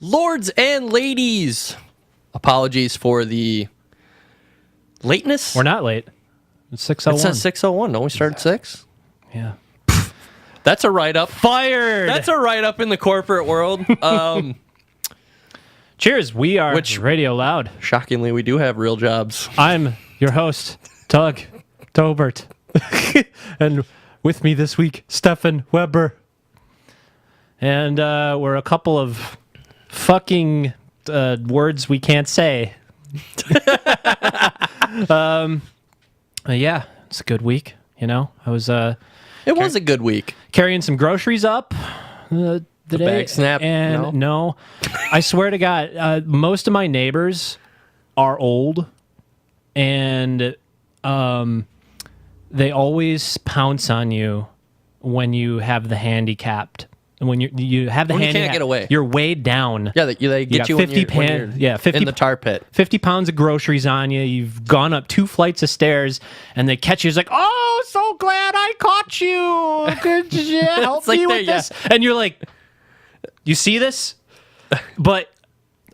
Lords and ladies, apologies for the lateness. We're not late. It's 6:01. It says 6:01. Don't we start at 6? Yeah. That's a write-up. Fired! That's a write-up in the corporate world. Cheers. We are Radio Loud. Shockingly, we do have real jobs. I'm your host, Doug Tobert. And with me this week, Stefan Weber. And we're a couple of fucking words we can't say. Yeah, it's a good week, you know. I was It was a good week. carrying some groceries up today. The bag snap? And no. I swear to God, most of my neighbors are old, and they always pounce on you when you have the handicapped. When you have the When you handicap, can't get away. You're weighed down. Yeah, they get got you 50 when you're 50 in the tar pit. 50 pounds of groceries on you. You've gone up 2 flights of stairs, and they catch you. It's like, oh, so glad I caught you. Could you help like me with this? And you're like, you see this? But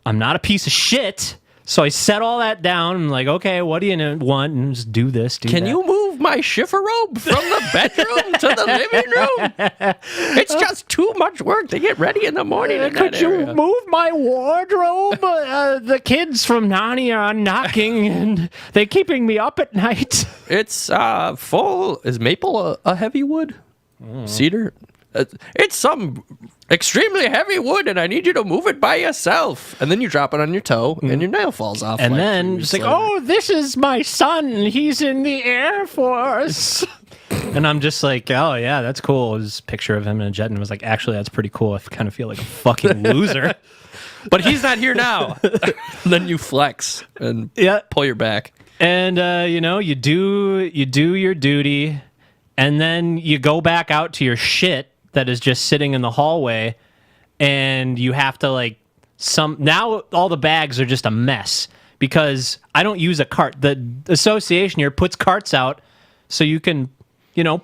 I'm not a piece of shit. So I set all that down. I'm like, okay, what do you want? And just do this, do Can that. you move my shiffer robe from the bedroom to the living room? It's just too much work to get ready in the morning. In Could that you area. move my wardrobe? The kids from Nani are knocking, and they're keeping me up at night. It's full. Is maple a heavy wood? Cedar? It's some extremely heavy wood, and I need you to move it by yourself. And then you drop it on your toe, and your nail falls off. And like then 3 it's weeks like, later. oh, this is my son. He's in the Air Force. And I'm just like, oh, yeah, that's cool. There's a picture of him in a jet, and I was like, actually, that's pretty cool. I kind of feel like a fucking loser. But he's not here now. Then you flex and Yeah. pull your back. And, you do your duty, and then you go back out to your shit that is just sitting in the hallway, and you have to, now all the bags are just a mess because I don't use a cart. The association here puts carts out so you can,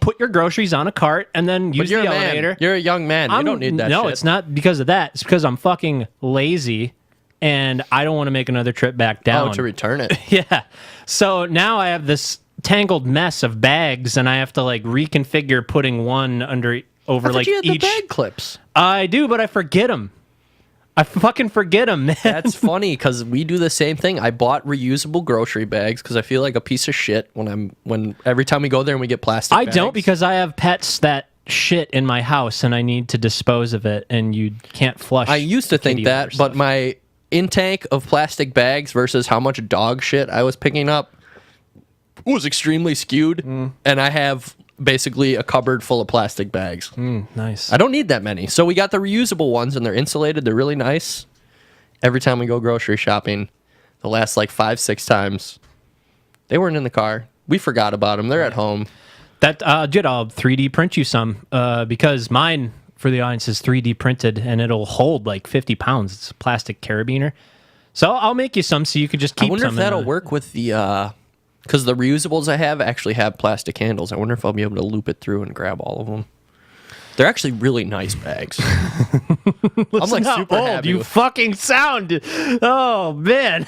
put your groceries on a cart and then use But you're the a elevator. man. You're a young man. You don't need that No, shit. it's not because of that. It's because I'm fucking lazy and I don't want to make another trip back down. Oh, to return it. Yeah. So now I have this tangled mess of bags, and I have to reconfigure putting one over I thought you had the each. bag clips. I do, but I forget them. I fucking forget them, man. That's funny because we do the same thing. I bought reusable grocery bags because I feel like a piece of shit when every time we go there and we get plastic. I bags. don't because I have pets that shit in my house, and I need to dispose of it, and you can't flush. I used to think kitty that, litter but stuff. my intake of plastic bags versus how much dog shit I was picking up was extremely skewed, and I have basically a cupboard full of plastic bags. Nice. I don't need that many. So we got the reusable ones, and they're insulated. They're really nice. Every time we go grocery shopping, the last 5-6 times, they weren't in the car. We forgot about them. They're at home. That Jit, I'll 3D print you some because mine, for the audience, is 3D printed, and it'll hold 50 pounds. It's a plastic carabiner. So I'll make you some so you can just keep I wonder some. if that'll work with the... Because the reusables I have actually have plastic handles. I wonder if I'll be able to loop it through and grab all of them. They're actually really nice bags. I'm super happy. You fucking sound. Oh man.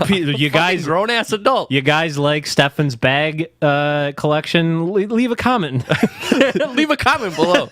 You guys, grown ass adult. you guys like Stefan's bag collection? Leave a comment. Leave a comment below.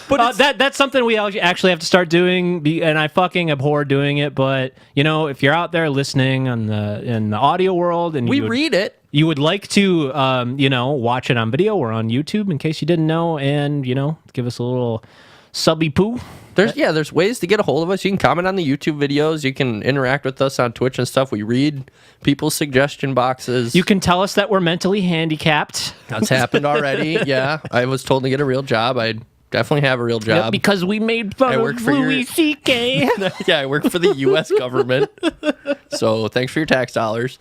But That's something we actually have to start doing, and I fucking abhor doing it. But if you're out there listening in the audio world, and we read it. you would like to, watch it on video or on YouTube, in case you didn't know, and give us a little subby poo. There's ways to get a hold of us. You can comment on the YouTube videos. You can interact with us on Twitch and stuff. We read people's suggestion boxes. You can tell us that we're mentally handicapped. That's happened already. Yeah, I was told to get a real job. I definitly have a real job. Because we made fun work of for your- Louis C.K. Yeah, I work for the U.S. government. So thanks for your tax dollars.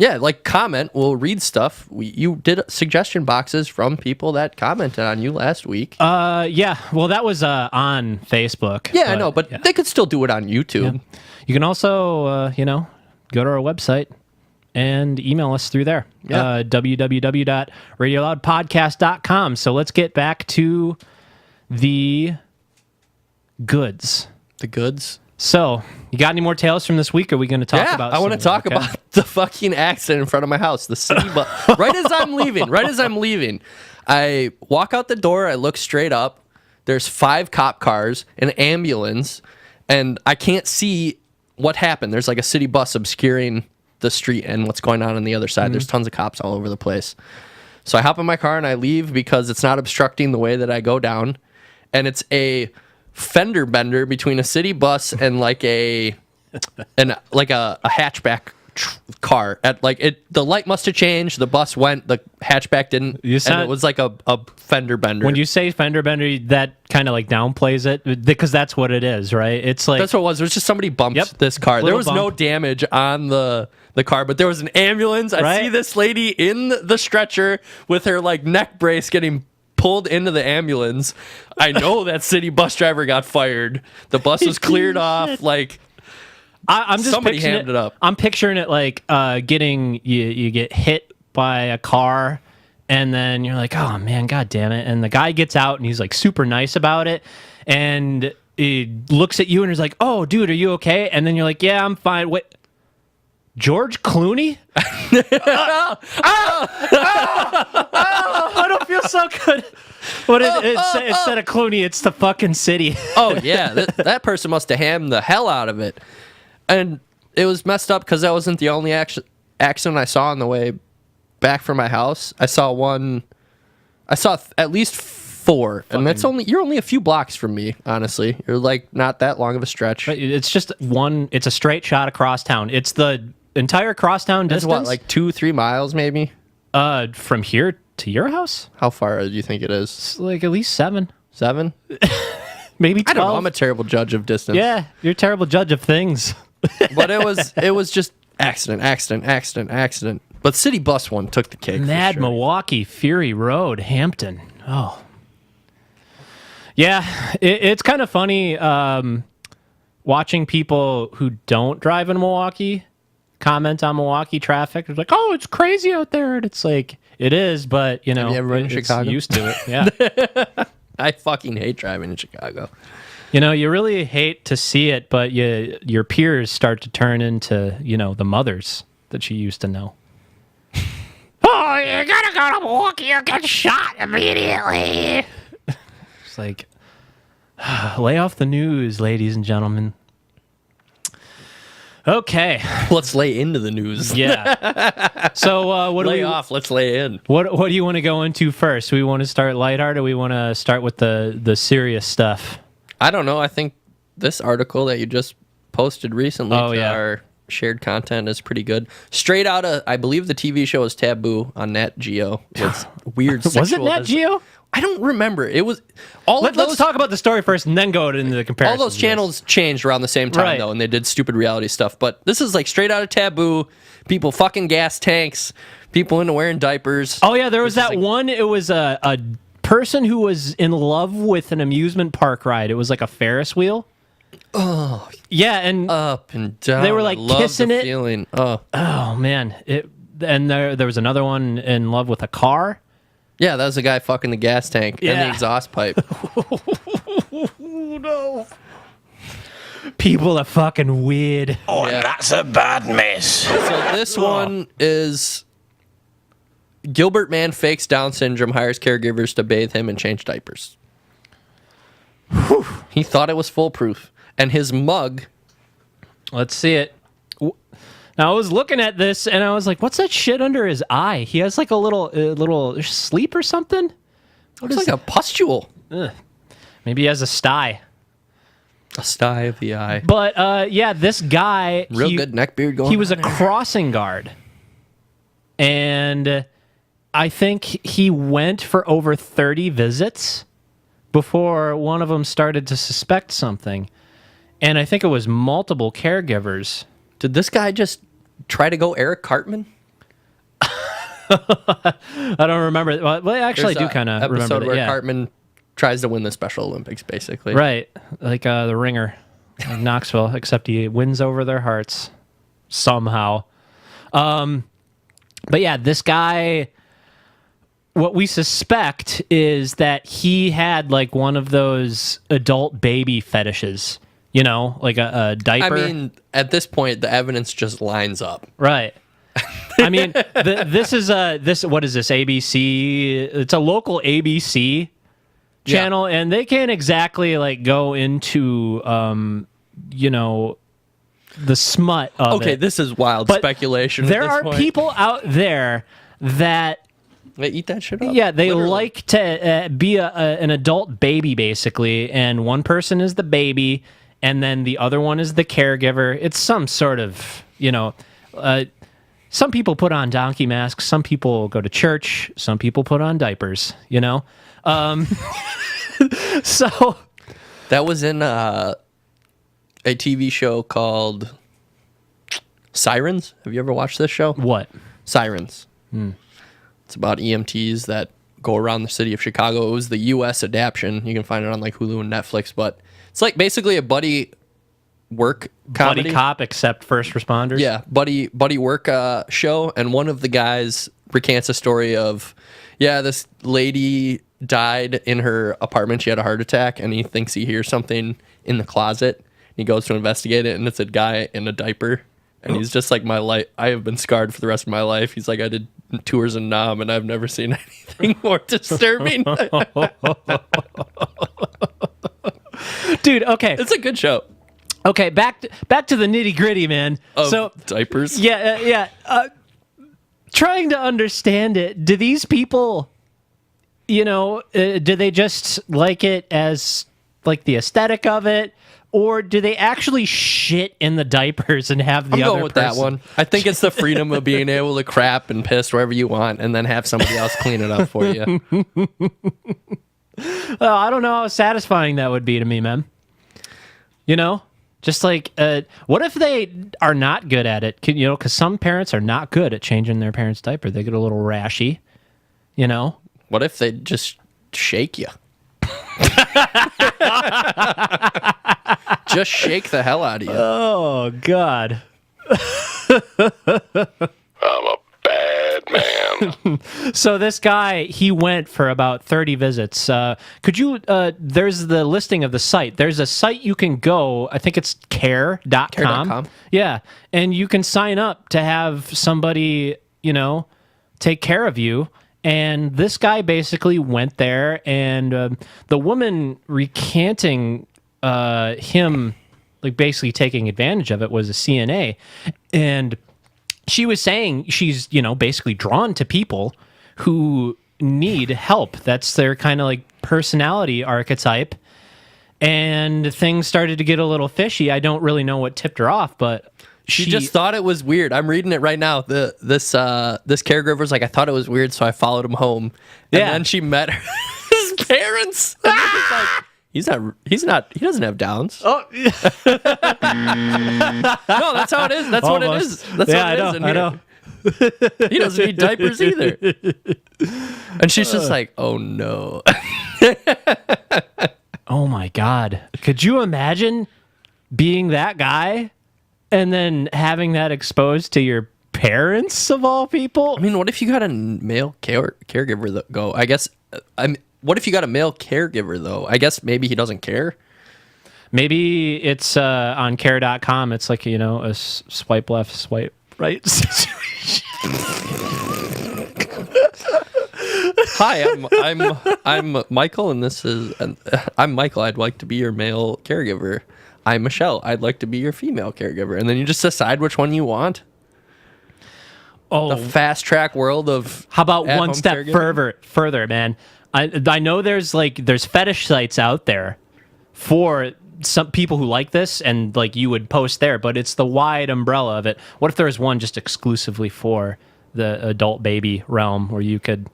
Yeah, comment. We'll read stuff. You did suggestion boxes from people that commented on you last week. Yeah, well, that was on Facebook. Yeah, I know, but they could still do it on YouTube. Yeah. You can also, go to our website and email us through there. Yeah. www.radioloudpodcast.com. So let's get back to the goods. The goods. So, you got any more tales from this week? Or are we going to talk about? I want to talk about the fucking accident in front of my house. The city bus. Right as I'm leaving, I walk out the door. I look straight up. There's 5 cop cars, an ambulance, and I can't see what happened. There's like a city bus obscuring the street and what's going on the other side. There's tons of cops all over the place. So I hop in my car and I leave because it's not obstructing the way that I go down, and it's a fender bender between a city bus and like a hatchback car. At like the light must have changed. The bus went, the hatchback didn't, and it was like a fender bender. When you say fender bender, that kind of like downplays it because that's what it is, right? It's like that's what it was. It was just somebody bumped this car. There was no damage on the car, but there was an ambulance. I see this lady in the stretcher with her like neck brace getting pulled into the ambulance. I know that city bus driver got fired. The bus was cleared off. Like I'm just somebody hammed it up. I'm picturing it like getting you get hit by a car, and then you're like, oh man, god damn it, and the guy gets out and he's like super nice about it, and he looks at you and he's like, oh dude, are you okay? And then you're like, yeah, I'm fine. Wait, George Clooney? I don't feel so good. But instead of Clooney, it's the fucking city. Oh, yeah. That person must have hammed the hell out of it. And it was messed up because that wasn't the only accident I saw on the way back from my house. I saw at least 4. And you're only a few blocks from me, honestly. You're like not that long of a stretch. It's just it's a straight shot across town. It's the entire crosstown distance. It's what, like 2-3 miles maybe? From here to your house? How far do you think it is? It's like at least 7. 7? Maybe 12. I don't know. I'm a terrible judge of distance. Yeah, you're a terrible judge of things. But it was just accident. But city bus one took the cake. Mad for sure. Milwaukee, Fury Road, Hampton. Oh. Yeah, it's kind of funny watching people who don't drive in Milwaukee comment on Milwaukee traffic. It's like, oh, it's crazy out there. And it's like, it is, but, you know, have you ever been in Chicago? Used to it. Yeah. I fucking hate driving in Chicago. You know, you really hate to see it, but your peers start to turn into, you know, the mothers that you used to know. Oh, you gotta go to Milwaukee or get shot immediately. It's like, lay off the news, ladies and gentlemen. Okay. Let's lay into the news. Yeah. So what do we off? Let's lay in. What do you want to go into first? We want to start lighthearted, or we want to start with the serious stuff? I don't know. I think this article that you just posted recently to our shared content is pretty good. Straight out of, I believe the TV show is Taboo on Nat Geo. It's weird. Was it Nat Geo? I don't remember. It was Let's talk about the story first and then go into the comparison. All those channels changed around the same time though, and they did stupid reality stuff. But this is like straight out of Taboo. People fucking gas tanks. People into wearing diapers. Oh yeah, there was that one. It was a person who was in love with an amusement park ride. It was like a Ferris wheel. Oh yeah, and up and down. They were like kissing it. Feeling. Oh man, and there was another one in love with a car. Yeah, that was the guy fucking the gas tank and the exhaust pipe. No. People are fucking weird. Oh, yeah. That's a bad mess. So this one is Gilbert man fakes Down syndrome, hires caregivers to bathe him and change diapers. Whew. He thought it was foolproof. And his mug. Let's see it. Now, I was looking at this, and I was like, what's that shit under his eye? He has like a little sleep or something? Looks like a pustule. Ugh. Maybe he has a sty. A sty of the eye. But, yeah, this guy... Real good neck beard going on. He was a crossing guard. And I think he went for over 30 visits before one of them started to suspect something. And I think it was multiple caregivers. Did this guy just try to go Eric Cartman? I don't remember. Well, I actually do kind of remember episode where yeah. Cartman tries to win the Special Olympics, basically. Right. Like the Ringer, like Knoxville, except he wins over their hearts somehow. But yeah, this guy what we suspect is that he had like one of those adult baby fetishes, you know, like a diaper. I mean, at this point, the evidence just lines up. Right. I mean, this is what is this, ABC? It's a local ABC channel, and they can't exactly like go into, you know, the smut of it. Okay, this is wild speculation. There are people out there that they eat that shit up. Yeah, they literally. like to be an adult baby, basically, and one person is the baby, and then the other one is the caregiver. It's some sort of, you know, some people put on donkey masks, some people go to church, some people put on diapers, you know? So... That was in a TV show called Sirens. Have you ever watched this show? What? Sirens. It's about EMTs that go around the city of Chicago. It was the U.S. adaptation. You can find it on like Hulu and Netflix, but it's like basically a buddy work comedy. Buddy cop, except first responders? Yeah, buddy work show, and one of the guys recants a story of, this lady died in her apartment. She had a heart attack, and he thinks he hears something in the closet. He goes to investigate it, and it's a guy in a diaper. And he's just like, my life, I have been scarred for the rest of my life. He's like, I did tours in Nam, and I've never seen anything more disturbing. Dude, okay. It's a good show. Okay, back to the nitty gritty, man. Of diapers? Yeah. Trying to understand it. Do these people, you know, do they just like it as like the aesthetic of it, or do they actually shit in the diapers and have the I'm other going with person? that one. I think it's the freedom of being able to crap and piss wherever you want, and then have somebody else clean it up for you. Oh, I don't know how satisfying that would be to me, man. You know? Just like, what if they are not good at it? You know, because some parents are not good at changing their parents' diaper. They get a little rashy, you know? What if they just shake you? Just shake the hell out of you. Oh, God. I'm a bad man. So this guy, he went for about 30 visits. Could you, there's the listing of the site. There's a site you can go, I think it's care.com. Care.com. Yeah, and you can sign up to have somebody, you know, take care of you. And this guy basically went there, and the woman recanting him, like basically taking advantage of it, was a CNA. And she was saying she's, you know, basically drawn to people who need help. That's their kind of like personality archetype. And things started to get a little fishy. I don't really know what tipped her off, but she just thought it was weird. I'm reading it right now. This caregiver's like, I thought it was weird, so I followed him home. And then she met his parents. And he was like, he doesn't have Downs. Oh, No, that's how it is. That's what it is. That's what it is in here. I know. He doesn't need diapers either. And she's just like, oh no. Oh my God. Could you imagine being that guy and then having that exposed to your parents of all people? I mean, what if you got a male caregiver that go? I guess. What if you got a male caregiver though? I guess maybe he doesn't care. Maybe it's on care.com. It's like, you know, a swipe left, swipe right situation. Hi, I'm Michael, and this is I'm Michael. I'd like to be your male caregiver. I'm Michelle. I'd like to be your female caregiver, and then you just decide which one you want. Oh, The fast track world of how about one at-home step caregiving? further, man? I know there's fetish sites out there for some people who like this, and like you would post there, but it's the wide umbrella of it. What if there was one just exclusively for the adult baby realm where you could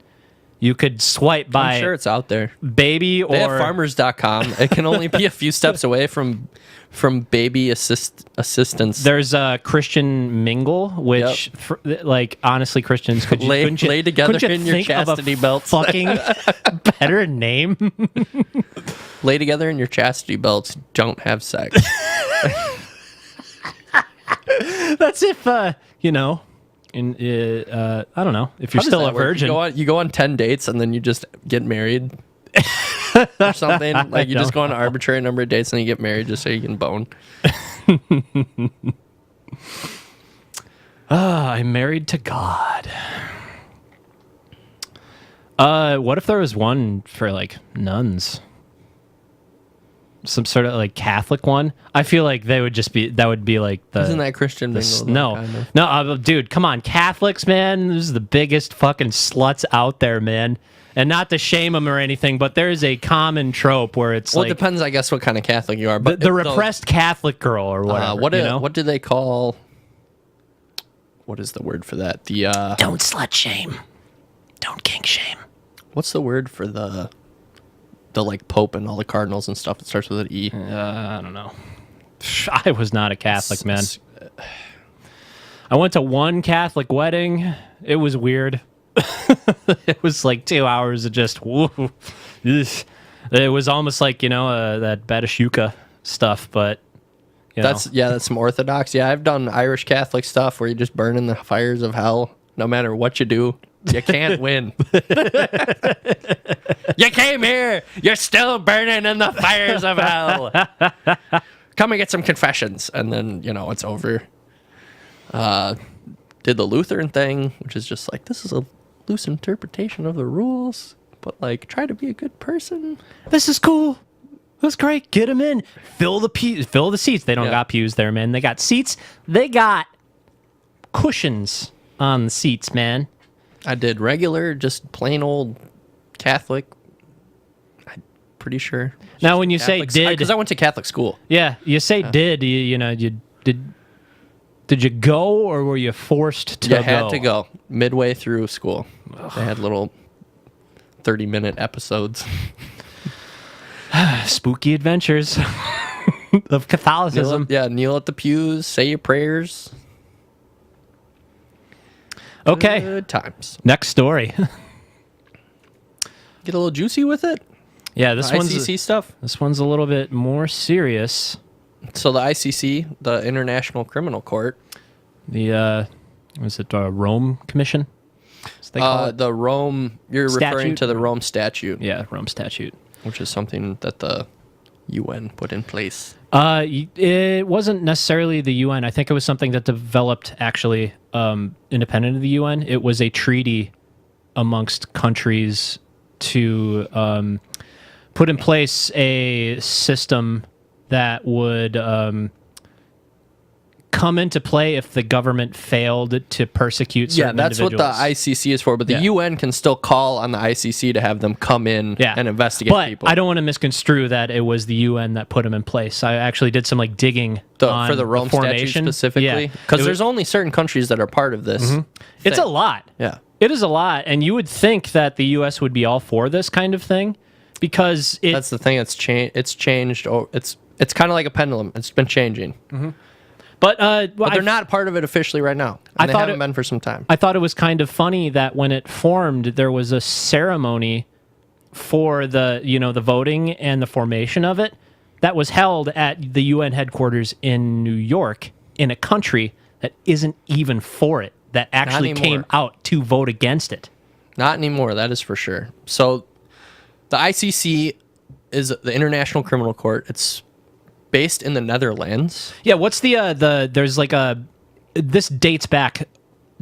swipe by I'm sure it's out there. baby or They have farmers.com. It can only be a few steps away from baby assistance. There's a Christian Mingle, which like honestly, Christians couldn't you lay together couldn't you in your think of a chastity belts. Fucking better name. Lay together in your chastity belts. Don't have sex. That's if you know, And I don't know if you're How does still that a work? virgin. You go on 10 dates and then you just get married or something. Like you just go on an arbitrary number of dates and you get married just so you can bone. I'm married to God. What if there was one for like nuns? Some sort of like Catholic one. I feel like that would be like the. Isn't that Christian mingle? No, Kind of? no, dude, come on, Catholics, man. This is the biggest fucking sluts out there, man. And not to shame them or anything, but there is a common trope where it's Well, like it depends, I guess, what kind of Catholic you are. But the repressed Catholic girl or whatever. What do they call? What is the word for that? The Don't slut shame. Don't kink shame. what's the word for the like Pope and all the cardinals and stuff? It starts with an E. I don't know. I was not a Catholic, man. I went to one Catholic wedding. It was weird. It was like 2 hours of just woo. It was almost like, that Batashuka stuff, but That's some Orthodox. Yeah, I've done Irish Catholic stuff where you just burn in the fires of hell. No matter what you do, you can't win. You came here. You're still burning in the fires of hell. Come and get some confessions, and then it's over. Did the Lutheran thing, which is just like, this is a loose interpretation of the rules, but like try to be a good person. this is cool. That's great. Get them in. Fill the seats. They don't got pews there, man. They got seats. They got cushions on the seats, man. I did regular, just plain old Catholic. I'm pretty sure. Now, when you Catholic, say did, because I went to Catholic school. yeah, you say did. You did you go or were you forced to go? You had to go midway through school. They had little 30-minute episodes. Spooky adventures of Catholicism. Kneel at the pews, say your prayers. Okay, Good times. next story. Get a little juicy with it. Yeah, this The one's ICC stuff. This one's a little bit more serious. So the ICC, the International Criminal Court, The was it Rome Commission? As they call it? the Rome. You're referring Statute? to the Rome Statute, Yeah, Rome Statute. which is something that the UN put in place. It wasn't necessarily the UN. I think it was something that developed actually independent of the UN. It was a treaty amongst countries to put in place a system that would come into play if the government failed to persecute certain That's what the individuals. ICC is for, but the UN can still call on the ICC to have them come in and investigate but people. I don't want to misconstrue that it was the UN that put them in place. I actually did some diging on for the Rome Statute formation specifically, because there's only certain countries that are part of this. It's a thing. lot. Yeah. It is a lot, and you would think that the U.S. would be all for this kind of thing because That's the thing. It's changed. It's kind of like a pendulum. It's been changing, But but they're not part of it officially right now. And they haven't been for some time. I thought it was kind of funny that when it formed, there was a ceremony for the the voting and the formation of it that was held at the UN headquarters in New York, in a country that isn't even for it, that actually came out to vote against it. Not anymore. That is for sure. So the ICC is the International Criminal Court. It's based in the Netherlands. Yeah, what's the there's like this dates back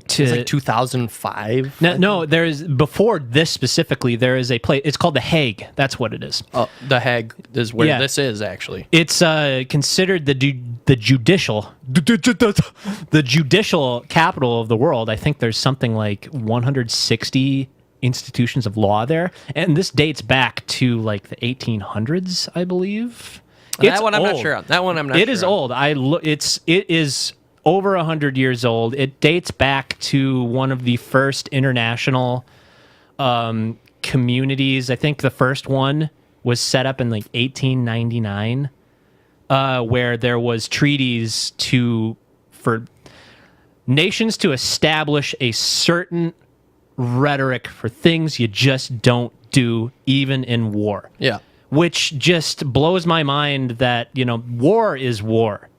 to It's like 2005. No, there's before this specifically. There is a place. It's called The Hague. That's what it is. The Hague is where this is actually. It's considered the judicial capital of the world. I think there's something like 160 institutions of law there, and this dates back to like the 1800s, I believe. That one I'm not sure on. That one I'm not sure. It is old. It is over 100 years old. It dates back to one of the first international communities. I think the first one was set up in like 1899, where there was treaties for nations to establish a certain rhetoric for things you just don't do, even in war. Yeah. Which just blows my mind that, war is war.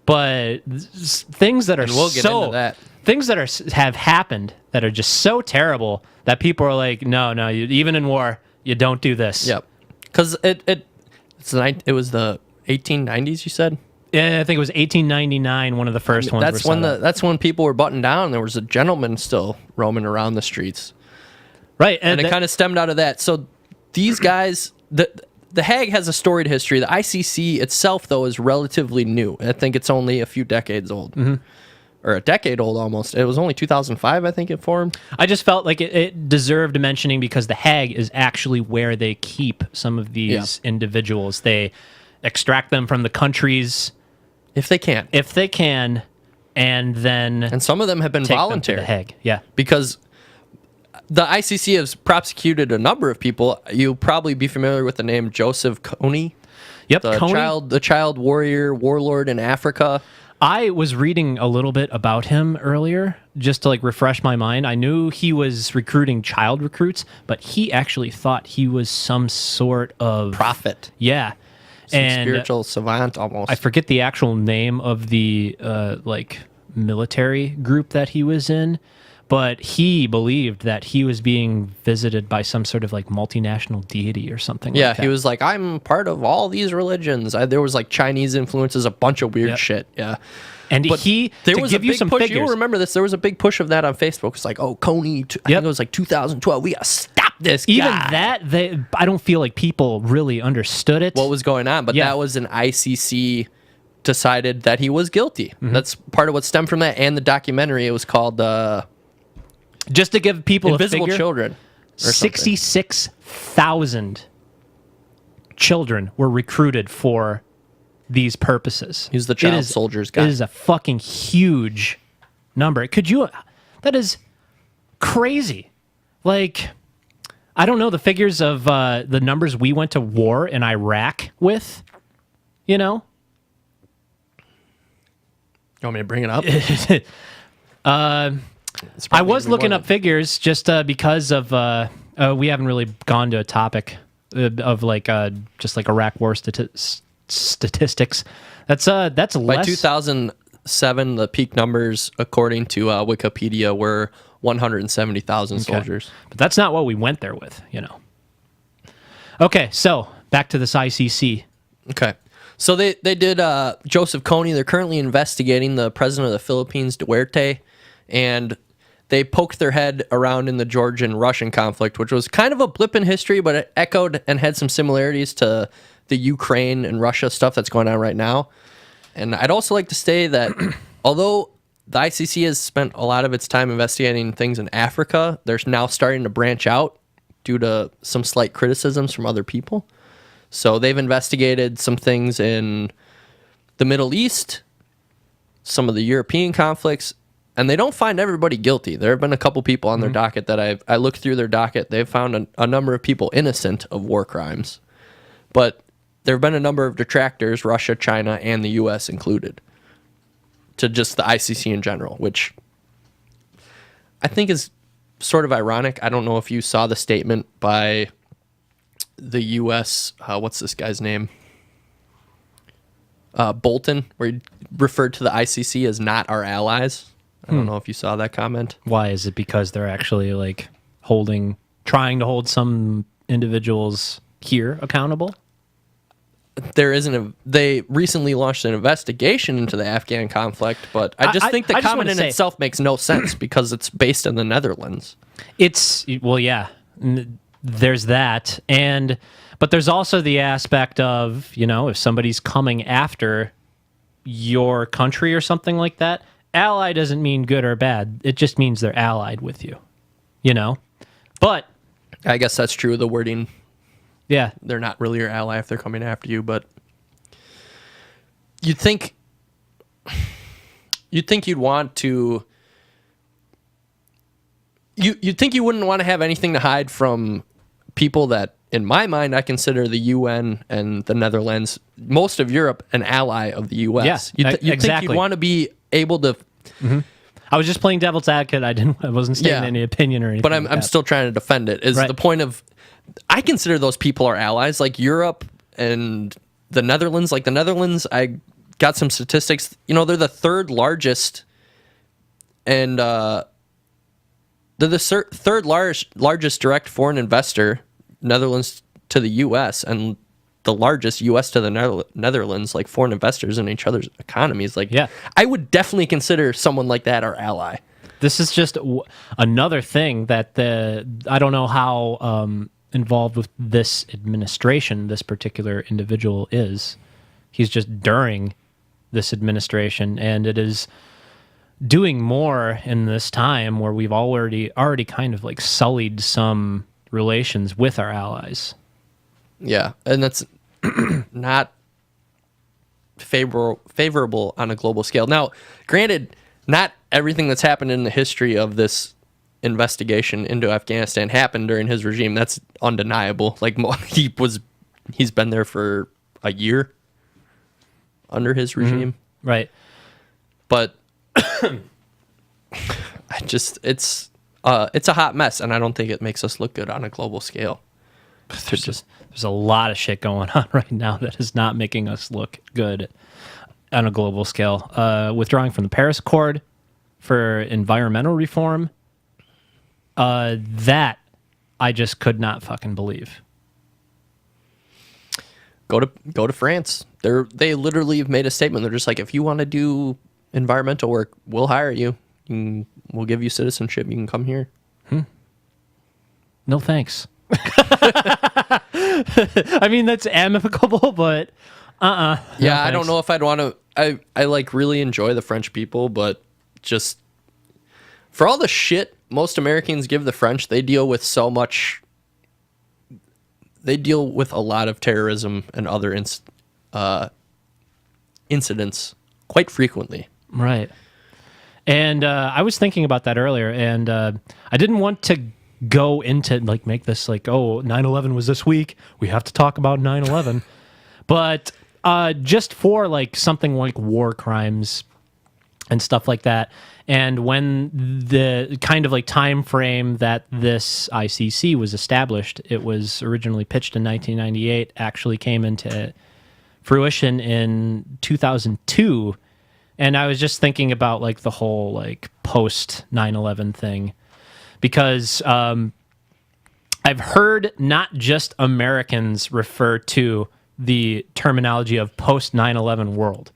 But things that are And we'll get into that. things that have happened that are just so terrible that people are like, no, even in war, you don't do this. Yep. Because it was the 1890s, you said? Yeah, I think it was 1899. One of the first ones. That's when people were buttoned down. There was a gentleman still roaming around the streets, right? And it kind of stemmed out of that. So these guys, the Hague has a storied history. The ICC itself, though, is relatively new. I think it's only a few decades old, or a decade old almost. It was only 2005, I think, it formed. I just felt like it deserved mentioning because the Hague is actually where they keep some of these individuals. They extract them from the countries. If they can, and some of them have been take voluntary. Them to the Hague, yeah, because the ICC has prosecuted a number of people. You'll probably be familiar with the name Joseph Kony. Yep, the child warlord in Africa. I was reading a little bit about him earlier, just to like refresh my mind. I knew he was recruiting child recruits, but he actually thought he was some sort of prophet. Yeah. And spiritual savant almost. I forget the actual name of the military group that he was in, but he believed that he was being visited by some sort of like multinational deity or something like that. Yeah, he was like, I'm part of all these religions. There was like Chinese influences, a bunch of weird shit. Yeah. And there was give a you big some push. figures. You'll remember this. There was a big push of that on Facebook. It's like, oh, Kony, I think it was like 2012. We gotta stop this guy. Even that, I don't feel like people really understood it. What was going on? But that was an ICC decided that he was guilty. That's part of what stemmed from that. And the documentary, it was called just to give people Invisible a figure, Children. 66,000 children were recruited for these purposes. He's the child soldiers guy. It is a fucking huge number. That is crazy. Like, I don't know the figures of the numbers we went to war in Iraq with, you know? You want me to bring it up? I was looking up figures just because of we haven't really gone to a topic of like just like Iraq war statistics. That's less. By 2007, the peak numbers, according to Wikipedia, were 170,000 soldiers. But that's not what we went there with, you know. Okay, so back to this ICC. Okay. So they did Joseph Kony. They're currently investigating the president of the Philippines, Duarte, and they poked their head around in the Georgian-Russian conflict, which was kind of a blip in history, but it echoed and had some similarities to the Ukraine and Russia stuff that's going on right now. And I'd also like to say that although the ICC has spent a lot of its time investigating things in Africa, they're now starting to branch out due to some slight criticisms from other people. So they've investigated some things in the Middle East, some of the European conflicts, and they don't find everybody guilty. There have been a couple people on their docket that I looked through their docket. They've found a number of people innocent of war crimes. But there have been a number of detractors, Russia, China, and the U.S. included, to just the ICC in general, which I think is sort of ironic. I don't know if you saw the statement by the U.S., what's this guy's name? Bolton, where he referred to the ICC as not our allies. I don't know if you saw that comment. Why? Is it because they're actually like trying to hold some individuals here accountable? They recently launched an investigation into the Afghan conflict, but I just think the comment in itself makes no sense because it's based in the Netherlands. Yeah, there's that, but there's also the aspect of, you know, if somebody's coming after your country or something like that, ally doesn't mean good or bad. It just means they're allied with you, you know? But I guess that's true of the wording. Yeah. They're not really your ally if they're coming after you, but you'd think you'd want to... You'd think you wouldn't want to have anything to hide from people that, in my mind, I consider the UN and the Netherlands, most of Europe, an ally of the US. Yeah, you'd exactly. think you'd want to be able to... I was just playing devil's advocate. I wasn't stating any opinion or anything. But I'm still trying to defend it. Is the point of... I consider those people our allies, like Europe and the Netherlands. Like the Netherlands, I got some statistics. You know, they're the third largest And they're the third largest direct foreign investor, Netherlands to the U.S., and the largest U.S. to the Netherlands, like foreign investors in each other's economies. Like, Yeah. I would definitely consider someone like that our ally. This is just another thing that I don't know how involved with this administration this particular individual is. He's just during this administration, and it is doing more in this time where we've already kind of like sullied some relations with our allies. Yeah, and that's not favorable on a global scale. Now, granted, not everything that's happened in the history of this investigation into Afghanistan happened during his regime. That's undeniable. Like, he's been there for a year under his regime. Right. But it's a hot mess, and I don't think it makes us look good on a global scale. There's a lot of shit going on right now that is not making us look good on a global scale. Withdrawing from the Paris Accord for environmental reform, that I just could not fucking believe. Go to France. They literally have made a statement. They're just like, if you want to do environmental work, we'll hire you. We'll give you citizenship. You can come here. No thanks. I mean, that's amicable, but Yeah, no, I don't know if I'd want to. I like really enjoy the French people, but just for all the shit most Americans give the French, they deal with so much. They deal with a lot of terrorism and other incidents quite frequently. Right. And I was thinking about that earlier, and I didn't want to go into, like, make this like, oh, 9/11 was this week, we have to talk about 9/11. But just for, like, something like war crimes and stuff like that, and when the kind of, like, time frame that this ICC was established, it was originally pitched in 1998, actually came into fruition in 2002. And I was just thinking about, like, the whole, like, post 9/11 thing, because I've heard not just Americans refer to the terminology of post 9/11 world.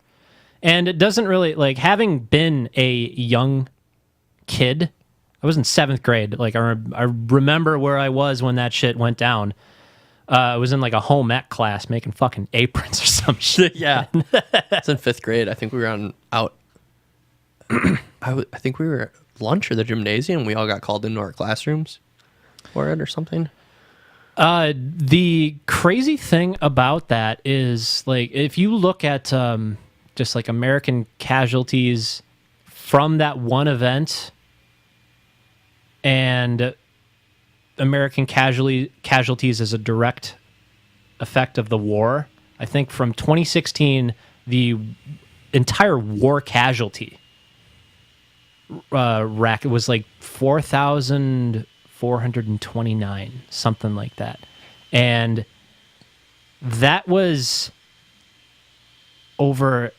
And it doesn't really, like, having been a young kid, I was in 7th grade. Like, I remember where I was when that shit went down. I was in, like, a home ec class making fucking aprons or some shit. Yeah, it's in 5th grade. I think we were out. I think we were at lunch or the gymnasium. We all got called into our classrooms for it or something. The crazy thing about that is, like, if you look at just, like, American casualties from that one event and American casualties as a direct effect of the war, I think from 2016, the entire war casualty rack, it was like 4,429, something like that. And that was over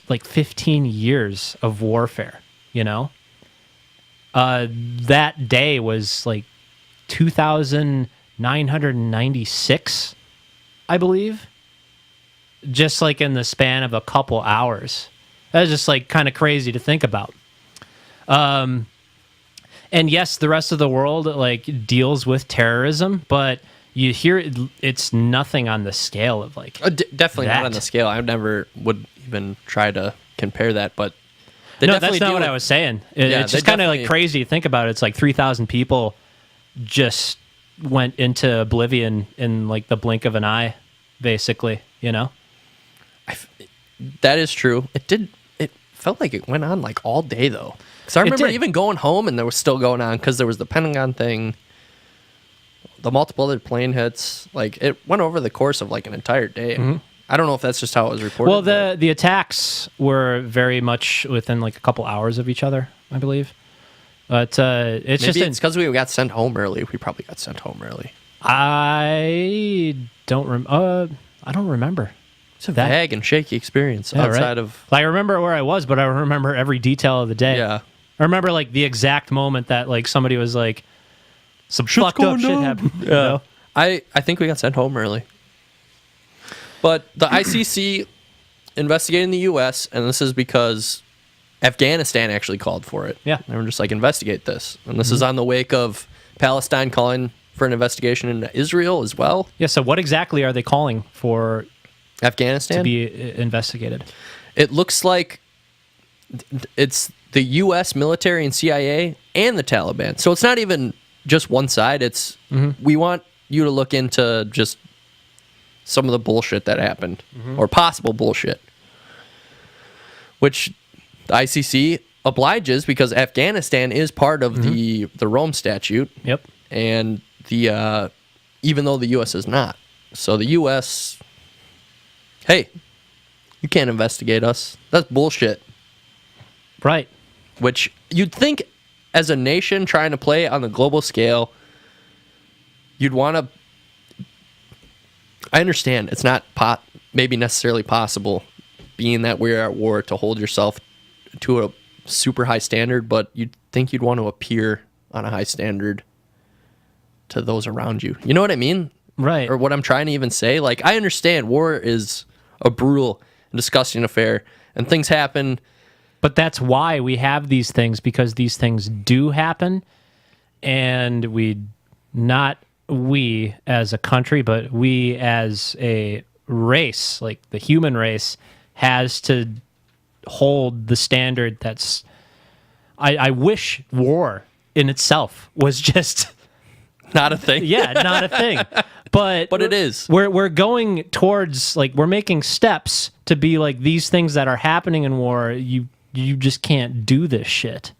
like 15 years of warfare, you know? That day was like 2,996, I believe, just like in the span of a couple hours. That was just like kind of crazy to think about. And yes, the rest of the world like deals with terrorism, but you hear it's nothing on the scale of like definitely that. not on the scale. I never would even try to compare that, but no, that's not what I was saying. It's just kind of like crazy to think about it. It's like 3,000 people just went into oblivion in like the blink of an eye, basically, you know? That is true. It felt like it went on like all day though. Because I remember even going home and there was still going on because there was the Pentagon thing, the multiple other plane hits. Like, it went over the course of like an entire day. Mm-hmm. I don't know if that's just how it was reported. Well, the attacks were very much within like a couple hours of each other, I believe. But it's maybe it's because we got sent home early. We probably got sent home early. I don't remember. It's a vague and shaky experience outside of. Like, I remember where I was, but I don't remember every detail of the day. Yeah. I remember like the exact moment that like somebody was like, some fucked up shit happened. You know? I think we got sent home early. But the ICC investigating the U.S., and this is because Afghanistan actually called for it. Yeah. They were just like, investigate this. And this is on the wake of Palestine calling for an investigation into Israel as well. Yeah, so what exactly are they calling for Afghanistan? to be investigated? It looks like it's the U.S. military and CIA and the Taliban. So it's not even just one side. It's we want you to look into just some of the bullshit that happened or possible bullshit, which the ICC obliges because Afghanistan is part of the Rome Statute. Yep. And the even though the U.S. is not. So the U.S., hey, you can't investigate us. That's bullshit. Right. Which you'd think as a nation trying to play on the global scale, you'd want to... I understand it's not maybe necessarily possible, being that we're at war, to hold yourself to a super high standard, but you'd think you'd want to appear on a high standard to those around you. You know what I mean? Right. Or what I'm trying to even say? Like, I understand war is a brutal and disgusting affair, and things happen. But that's why we have these things, because these things do happen, and we as a country, but we as a race, like the human race, has to hold the standard that's... I wish war in itself was just... Not a thing. Yeah, not a thing. But it is. We're going towards, like, we're making steps to be like, these things that are happening in war, you just can't do this shit.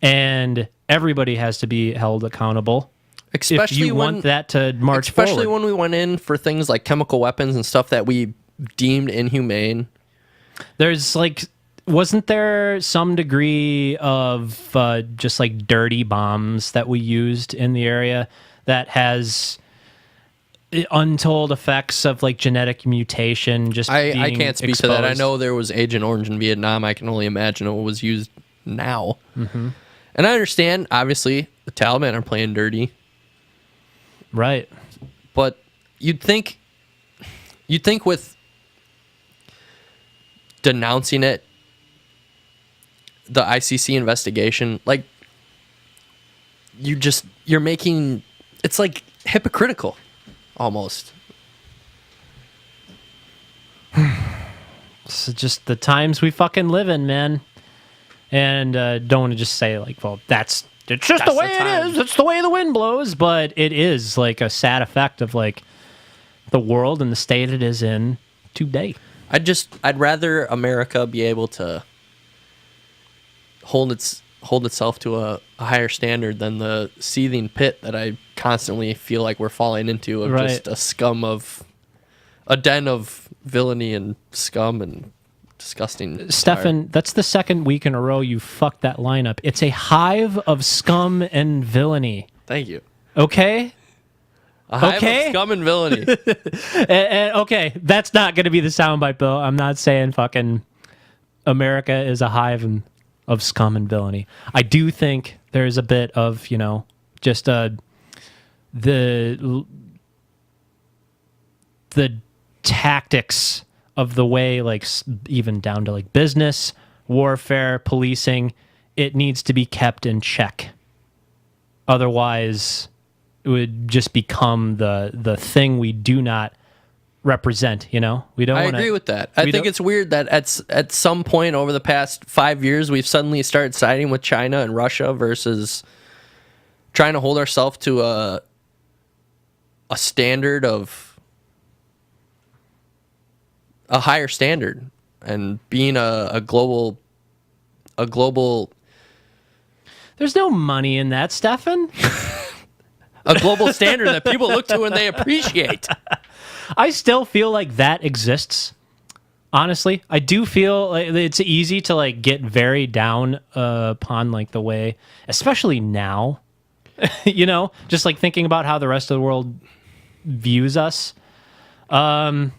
And everybody has to be held accountable. Especially if you want that to march especially forward. when we went in for things like chemical weapons and stuff that we deemed inhumane. There's like, wasn't there some degree of just like dirty bombs that we used in the area that has untold effects of like genetic mutation? Just I can't speak to that. I exposed? know there was Agent Orange in Vietnam. I can only imagine what was used now. Mm-hmm. And I understand, obviously, the Taliban are playing dirty. Right. But you'd think with denouncing it, the ICC investigation, like, you're making, it's like hypocritical almost. It's just the times we fucking live in, man. And don't want to just say like, well, it's just the way it is. It's the way the wind blows. But it is like a sad effect of like the world and the state it is in today. I'd rather America be able to hold itself to a higher standard than the seething pit that I constantly feel like we're falling into of just a den of villainy and scum and disgusting. Stefan, that's the second week in a row you fucked that lineup. It's a hive of scum and villainy. Thank you. Okay? A hive of scum and villainy. Okay, that's not going to be the soundbite, Bill. I'm not saying fucking America is a hive of scum and villainy. I do think there's a bit of, just the tactics of the way, like, even down to like business, warfare, policing, it needs to be kept in check. Otherwise, it would just become the thing we do not represent. We don't. I agree with that. I think it's weird that at some point over the past 5 years, we've suddenly started siding with China and Russia versus trying to hold ourselves to a standard of a higher standard and being a global. There's no money in that, Stefan. A global standard that people look to and they appreciate. I still feel like that exists. Honestly, I do feel like it's easy to like get very down upon like the way, especially now, just like thinking about how the rest of the world views us. And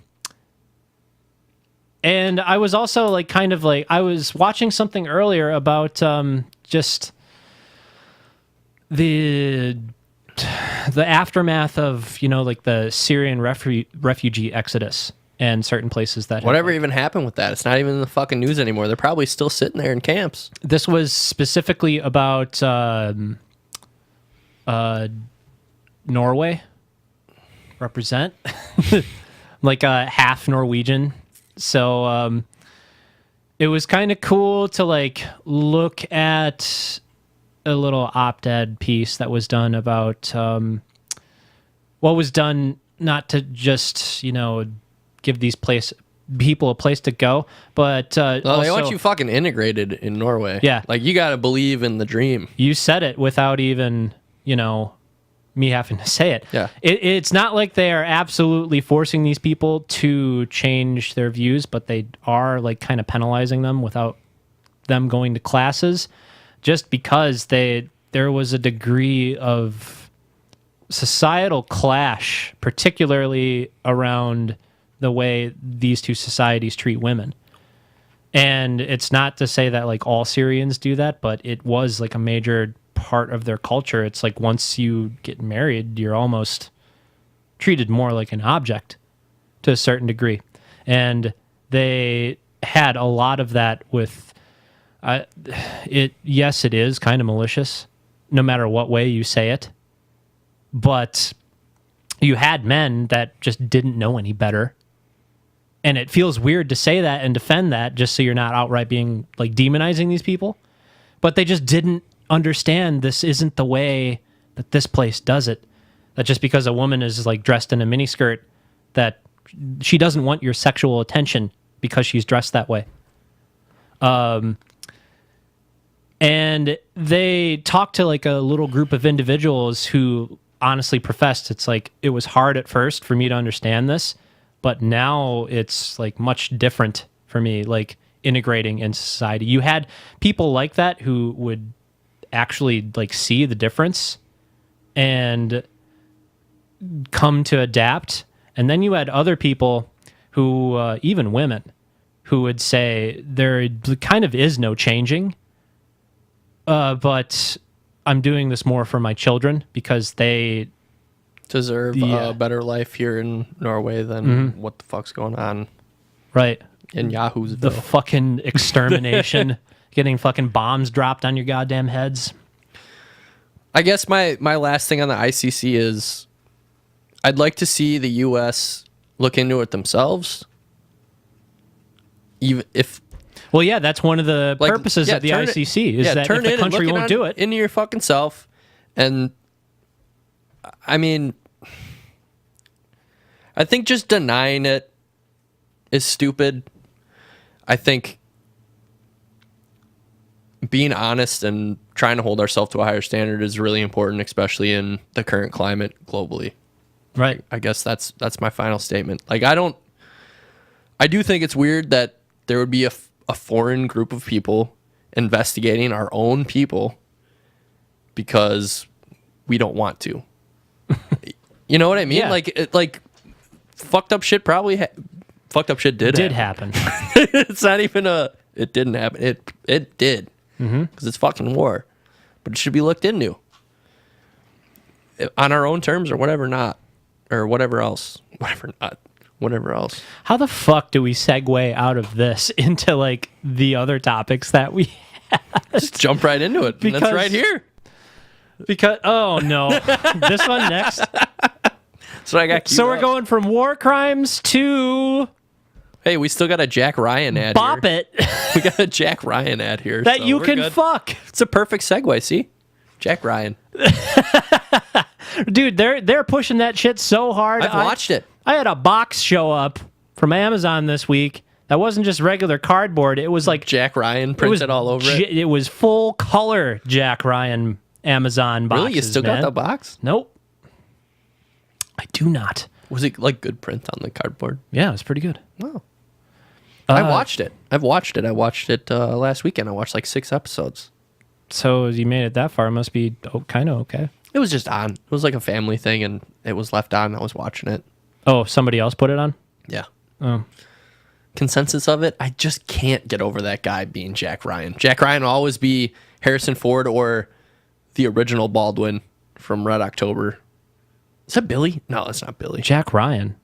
I was also like I was watching something earlier about just the aftermath of, like the Syrian refugee exodus and certain places that Whatever even happened with that? It's not even in the fucking news anymore. They're probably still sitting there in camps. This was specifically about Norway. Represent. Like half Norwegian. So it was kind of cool to like look at a little op-ed piece that was done about what was done, not to just, give these people a place to go, but Well, also, they want you fucking integrated in Norway. Yeah. Like, you got to believe in the dream. you said it without even, me having to say it. Yeah. It's not like they are absolutely forcing these people to change their views, but they are like kind of penalizing them without them going to classes, just because there was a degree of societal clash, particularly around the way these two societies treat women. And it's not to say that like all Syrians do that, but it was like a major part of their culture. It's like once you get married, you're almost treated more like an object to a certain degree. And they had a lot of that with yes, it is kind of malicious, no matter what way you say it. But you had men that just didn't know any better. And it feels weird to say that and defend that just so you're not outright being like demonizing these people. But they just didn't understand this isn't the way that this place does it. That just because a woman is like dressed in a miniskirt, that she doesn't want your sexual attention because she's dressed that way. And they talked to like a little group of individuals who honestly professed it's like it was hard at first for me to understand this, but now it's like much different for me, like integrating in society. You had people like that who would actually like see the difference and come to adapt. And then you had other people who, even women, who would say there kind of is no changing, but I'm doing this more for my children because they Deserve a better life here in Norway than what the fuck's going on right in Yahoosville. the fucking extermination, getting fucking bombs dropped on your goddamn heads. I guess my last thing on the ICC is I'd like to see the U.S. look into it themselves. Even if Well, yeah, that's one of the purposes of the turn ICC is that if the country won't do it. into your fucking self. And I mean, I think just denying it is stupid. I think being honest and trying to hold ourselves to a higher standard is really important, especially in the current climate globally. Right. I guess that's my final statement. Like, I do think it's weird that there would be a foreign group of people investigating our own people because we don't want to. You know what I mean? Yeah. Like fucked up shit probably fucked up shit did happen. It's not even it didn't happen. It did. Because it's fucking war. But it should be looked into on our own terms or whatever not. Or whatever else. Whatever else. How the fuck do we segue out of this into like the other topics that we had? Just jump right into it. And that's right here. Because oh no, this one next. So I got. So we're going from war crimes to Hey, we still got a Jack Ryan ad. bop here. it We got a Jack Ryan ad here that so you we're can good. fuck, It's a perfect segue. See, Jack Ryan. dude. They're pushing that shit so hard. I've watched it. I had a box show up from Amazon this week that wasn't just regular cardboard. It was like Jack Ryan printed all over it. It was full color Jack Ryan Amazon boxes. Really, you still man. got the box? Nope, I do not. Was it like good print on the cardboard? Yeah, it was pretty good. No. I watched it. I've watched it. I watched it last weekend. I watched like 6 episodes. So you made it that far. It must be kind of okay. It was just on. It was like a family thing, and it was left on. I was watching it. Oh, somebody else put it on? Yeah. Oh. Consensus of it, I just can't get over that guy being Jack Ryan. Jack Ryan will always be Harrison Ford or the original Baldwin from Red October. Is that Billy? No, it's not Billy. Jack Ryan.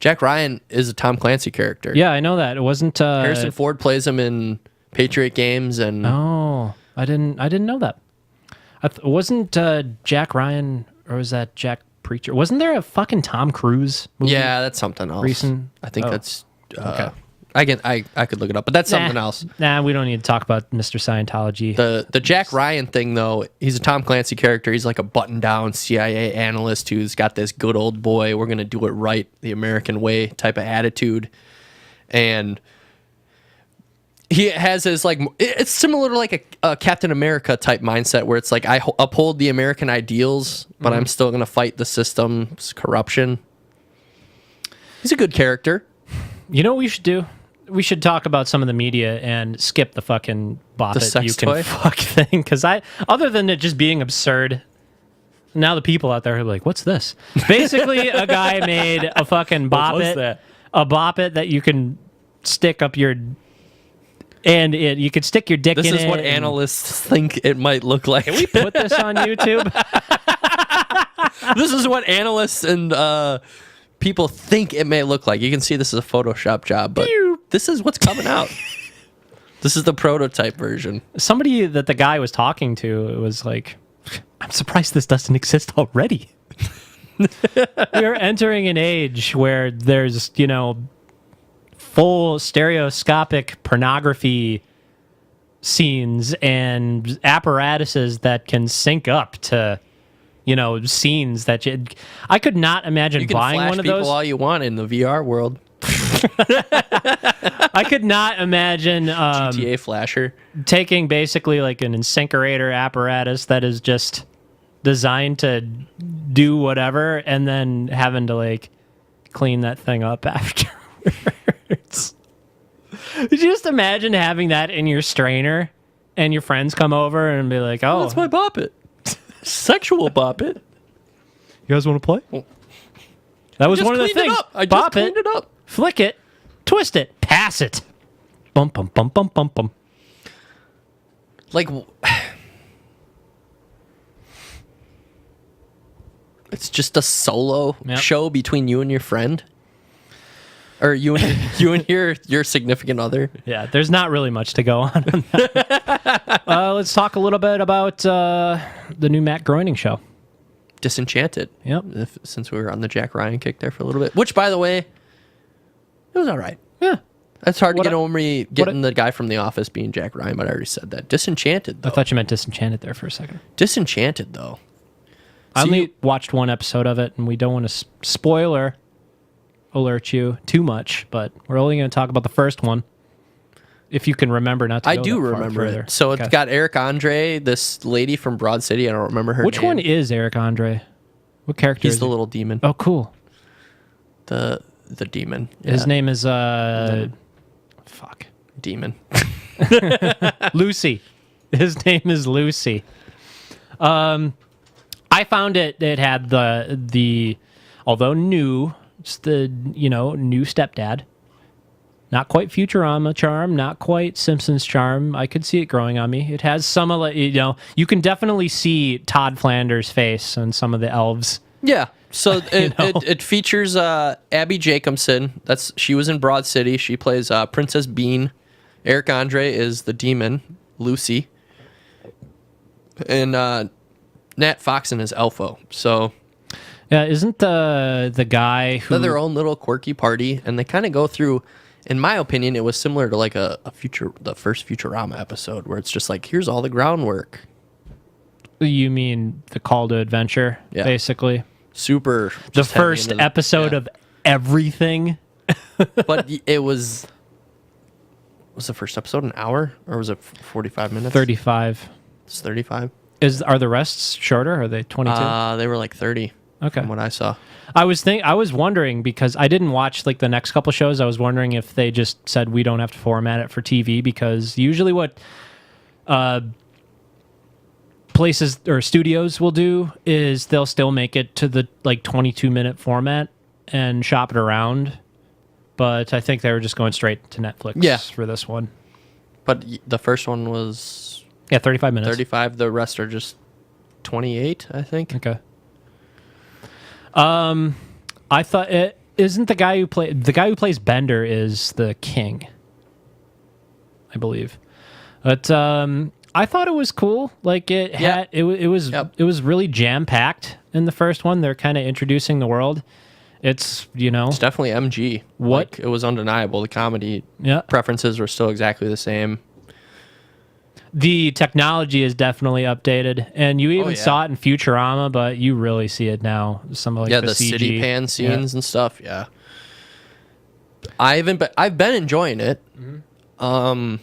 Jack Ryan is a Tom Clancy character. Yeah, I know that. It wasn't Harrison Ford plays him in Patriot games and Oh, I didn't know that. Wasn't Jack Ryan, or was that Jack Preacher? Wasn't there a fucking Tom Cruise movie? yeah, that's something else. Recent? I think Oh. that's Okay. I could look it up, but that's something else. Nah, we don't need to talk about Mr. Scientology. The Jack Ryan thing, though, he's a Tom Clancy character. He's like a button-down CIA analyst who's got this good old boy, we're going to do it right, the American way type of attitude. And he has his, like, it's similar to like a Captain America type mindset where it's like, I uphold the American ideals, but I'm still going to fight the system's corruption. He's a good character. You know what we should do? We should talk about some of the media and skip the fucking bop The it sex you can toy? fuck thing. Because other than it just being absurd, now the people out there are like, what's this? Basically, a guy made a fucking bop was it, that? a bop it that you can stick up your, and you could stick your dick This in it. is what and- analysts think it might look like. Can we put this on YouTube? This is what analysts and people think it may look like. You can see this is a Photoshop job, but this is what's coming out. This is the prototype version. Somebody that the guy was talking to, it was like, I'm surprised this doesn't exist already. We are entering an age where there's, full stereoscopic pornography scenes and apparatuses that can sync up to, scenes that I could not imagine You can buying flash one of people those. all you want in the VR world. I could not imagine GTA flasher. taking basically like an incinerator apparatus that is just designed to do whatever and then having to like clean that thing up afterwards. Did you just imagine having that in your strainer and your friends come over and be like, oh, That's my bop it. Sexual bop it. you guys want to play? That was Just one of the cleaned it things. up. I just Bop cleaned it up. Flick it, twist it, pass it. Bum, bum, bum, bum, bum, bum. Like, it's just a solo Yep. show between you and your friend, or you and your significant other. Yeah, there's not really much to go on that. Let's talk a little bit about the new Matt Groening show. Disenchanted. Yep. Since we were on the Jack Ryan kick there for a little bit, which, by the way, it was all right. Yeah. It's hard to What get a- over me getting the guy from The Office being Jack Ryan, but I already said that. Disenchanted, though. I thought you meant Disenchanted there for a second. Disenchanted, though. I So only you- watched one episode of it, and we don't want to spoiler alert you too much, but we're only going to talk about the first one. If you can remember not to I go do that far remember further. it. So Okay. it's got Eric Andre, this lady from Broad City. I don't remember her Which name. one is Eric Andre? What character He's is the he? little demon. Oh, cool. The demon. His Yeah. name is fuck. Demon. Lucy. His name is Lucy. I found it had the although new, it's the new stepdad. Not quite Futurama charm, not quite Simpsons charm. I could see it growing on me. It has some of you can definitely see Todd Flanders' face and some of the elves. Yeah. So it, know? it features Abby Jacobson. She was in Broad City. She plays Princess Bean. Eric Andre is the demon, Lucy. And Nat Foxon is Elfo. So Yeah, isn't the guy who they're their own little quirky party, and they kind of go through. In my opinion, it was similar to like the first Futurama episode, where it's just like, here's all the groundwork. you mean the Call to Adventure, Yeah. basically Super. the just heavy first into episode yeah. of everything. But it was the first episode an hour, or was it 45 minutes? 35. It's 35. Are the rests shorter? Are they 22? They were like 30. Okay. From what I saw. I was wondering, because I didn't watch like the next couple shows. I was wondering if they just said we don't have to format it for TV, because usually what places or studios will do is they'll still make it to the like 22-minute format and shop it around. But I think they were just going straight to Netflix Yeah. for this one. But the first one was Yeah, 35 minutes. 35. The rest are just 28, I think. Okay. I thought it isn't the guy who plays Bender is the king, I believe. But I thought it was cool. Like it was really jam packed in the first one. They're kind of introducing the world. It's It's definitely MG. What? Like, it was undeniable. The comedy Yeah. preferences were still exactly the same. The technology is definitely updated, and you even saw it in Futurama, but you really see it now. Some of The CG. city pan scenes and stuff. Yeah, I've been enjoying it. Due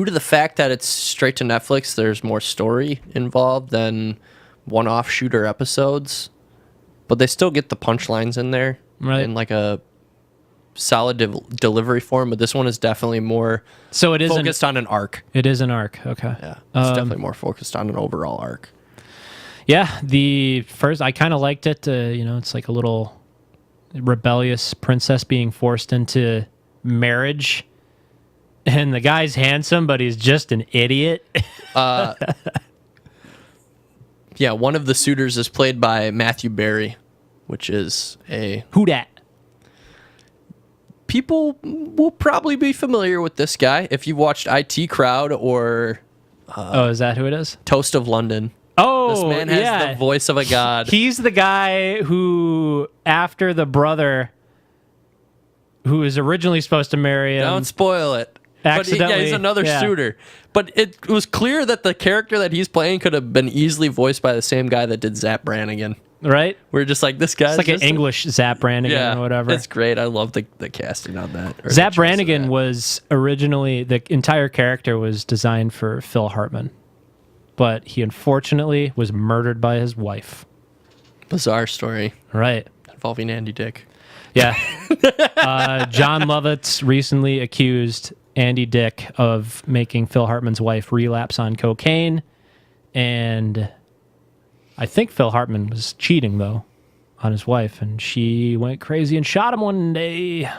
to the fact that it's straight to Netflix, there's more story involved than one-off shooter episodes, but they still get the punchlines in there in like a solid delivery form. But this one is definitely more focused on an arc. It is an arc. Okay. Yeah, it's definitely more focused on an overall arc. Yeah, the first I kind of liked it. It's like a little rebellious princess being forced into marriage, and the guy's handsome, but he's just an idiot. Yeah, one of the suitors is played by Matthew Berry, which is Who dat? People will probably be familiar with this guy if you've watched IT Crowd or Is that who it is? Toast of London. Oh, This man has the voice of a god. He's the guy who, after the brother, who is originally supposed to marry him, Don't spoil it. But he's another suitor. But it was clear that the character that he's playing could have been easily voiced by the same guy that did Zap Brannigan. right? We're just like, this guy's It's like an English Zap Brannigan or whatever. It's great. I love the casting on that. Zap Brannigan was originally, the entire character was designed for Phil Hartman, but he unfortunately was murdered by his wife. Bizarre story Right. involving Andy Dick. Yeah. John Lovitz recently accused Andy Dick of making Phil Hartman's wife relapse on cocaine, and I think Phil Hartman was cheating, though, on his wife, and she went crazy and shot him one day.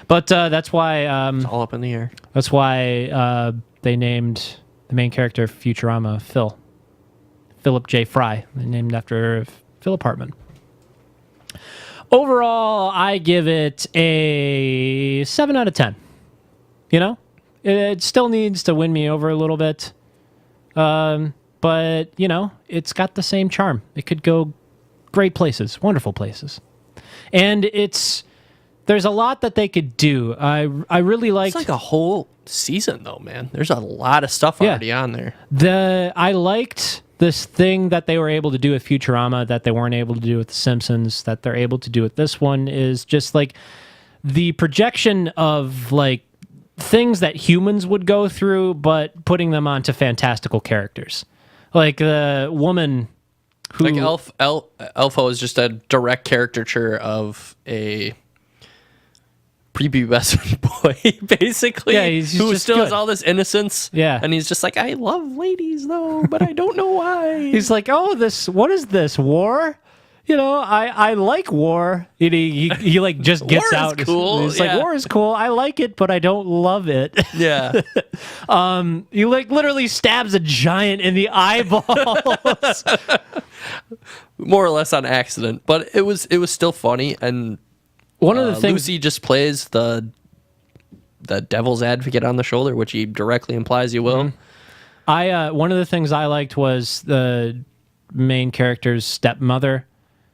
But that's why... It's all up in the air. That's why they named the main character of Futurama Philip J. Fry. They named after Philip Hartman. Overall, I give it a 7 out of 10. It still needs to win me over a little bit. But, it's got the same charm. It could go great places, wonderful places. And there's a lot that they could do. I really liked... It's like a whole season, though, man. There's a lot of stuff already on there. I liked this thing that they were able to do with Futurama that they weren't able to do with The Simpsons, that they're able to do with this one, is just like the projection of like things that humans would go through, but putting them onto fantastical characters. Like the woman who... Like Elfo is just a direct caricature of a prepubescent boy, basically. Yeah, he's who just still good. has all this innocence. Yeah. And he's just like, I love ladies, though, but I don't know why. He's like, what is this, war? I like war. He like just gets War is out. cool, He's yeah. like, war is cool. I like it, but I don't love it. Yeah. He like literally stabs a giant in the eyeballs. More or less on accident. But it was still funny. And One of the things Lucy just plays the devil's advocate on the shoulder, which he directly implies he will. one of the things I liked was the main character's stepmother,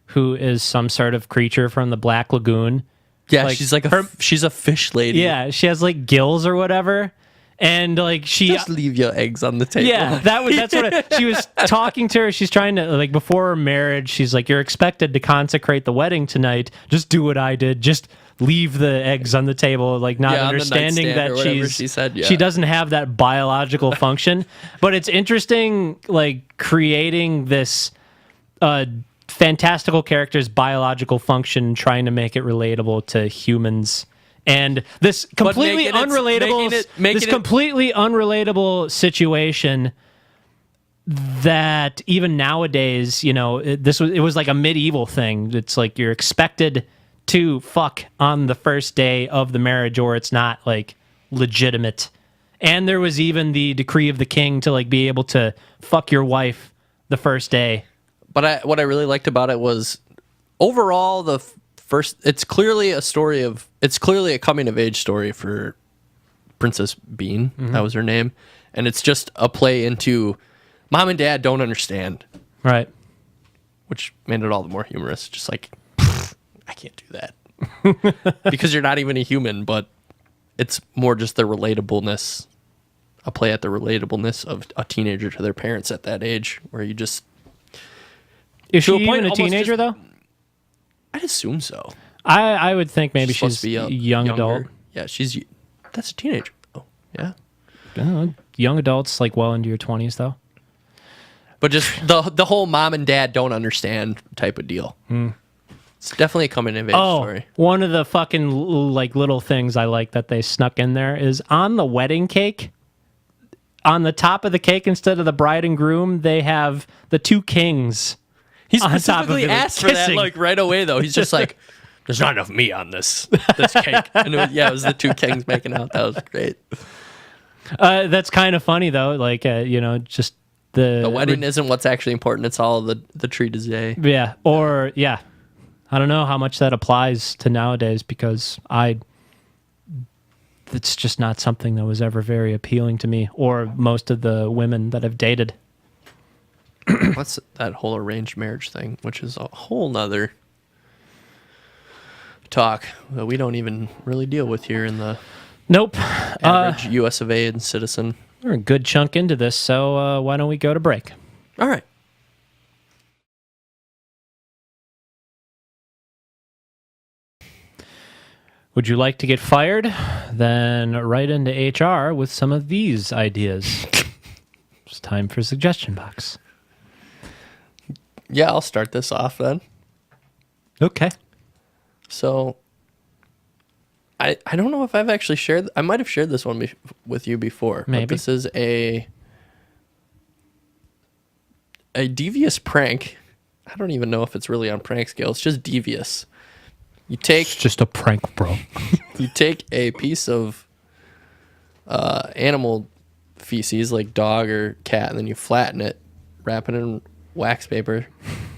who is some sort of creature from the Black Lagoon. Yeah, she's like she's a fish lady. Yeah, she has like gills or whatever. And like Just leave your eggs on the table. Yeah, that's what she was talking to her. She's trying to, like, before her marriage, she's like, you're expected to consecrate the wedding tonight. Just do what I did. Just leave the eggs on the table, like not understanding that she doesn't have that biological function. But it's interesting, like, creating this fantastical character's biological function, trying to make it relatable to humans. And this completely completely unrelatable situation that even nowadays, it was like a medieval thing. It's like you're expected to fuck on the first day of the marriage, or it's not like legitimate. And there was even the decree of the king to like be able to fuck your wife the first day. But what I really liked about it was overall it's clearly a coming of age story for Princess Bean. That was her name. And it's just a play into mom and dad don't understand. Right. Which made it all the more humorous. Just like, I can't do that. Because you're not even a human, but it's more just the relatableness, a play at the relatableness of a teenager to their parents at that age, where you just... Is she even a teenager, though? I'd assume so. I would think maybe she's a young adult. Yeah, that's a teenager. Oh, yeah. Young adults, like well into your 20s, though. But just the whole mom and dad don't understand type of deal. It's definitely a coming of age story. One of the fucking like little things I like that they snuck in there is on the wedding cake, on the top of the cake instead of the bride and groom, they have the two kings. He specifically asked for that like right away, though. He's just like, there's not enough meat on this cake. And it was the two kings making out. That was great. That's kind of funny, though. Like, just the wedding isn't what's actually important. It's all the treat is day. Yeah. Or, yeah. I don't know how much that applies to nowadays because it's just not something that was ever very appealing to me or most of the women that I've dated. What's that whole arranged marriage thing, which is a whole nother talk that we don't even really deal with here in the average U.S. of A. and citizen. We're a good chunk into this, so why don't we go to break? All right. Would you like to get fired? Then write into HR with some of these ideas. It's time for suggestion box. Yeah, I'll start this off then. Okay. So, I don't know if I've actually shared... I might have shared this one with you before. Maybe. But this is a devious prank. I don't even know if it's really on prank scale. It's just devious. It's just a prank, bro. You take a piece of animal feces, like dog or cat, and then you flatten it, wrap it in wax paper,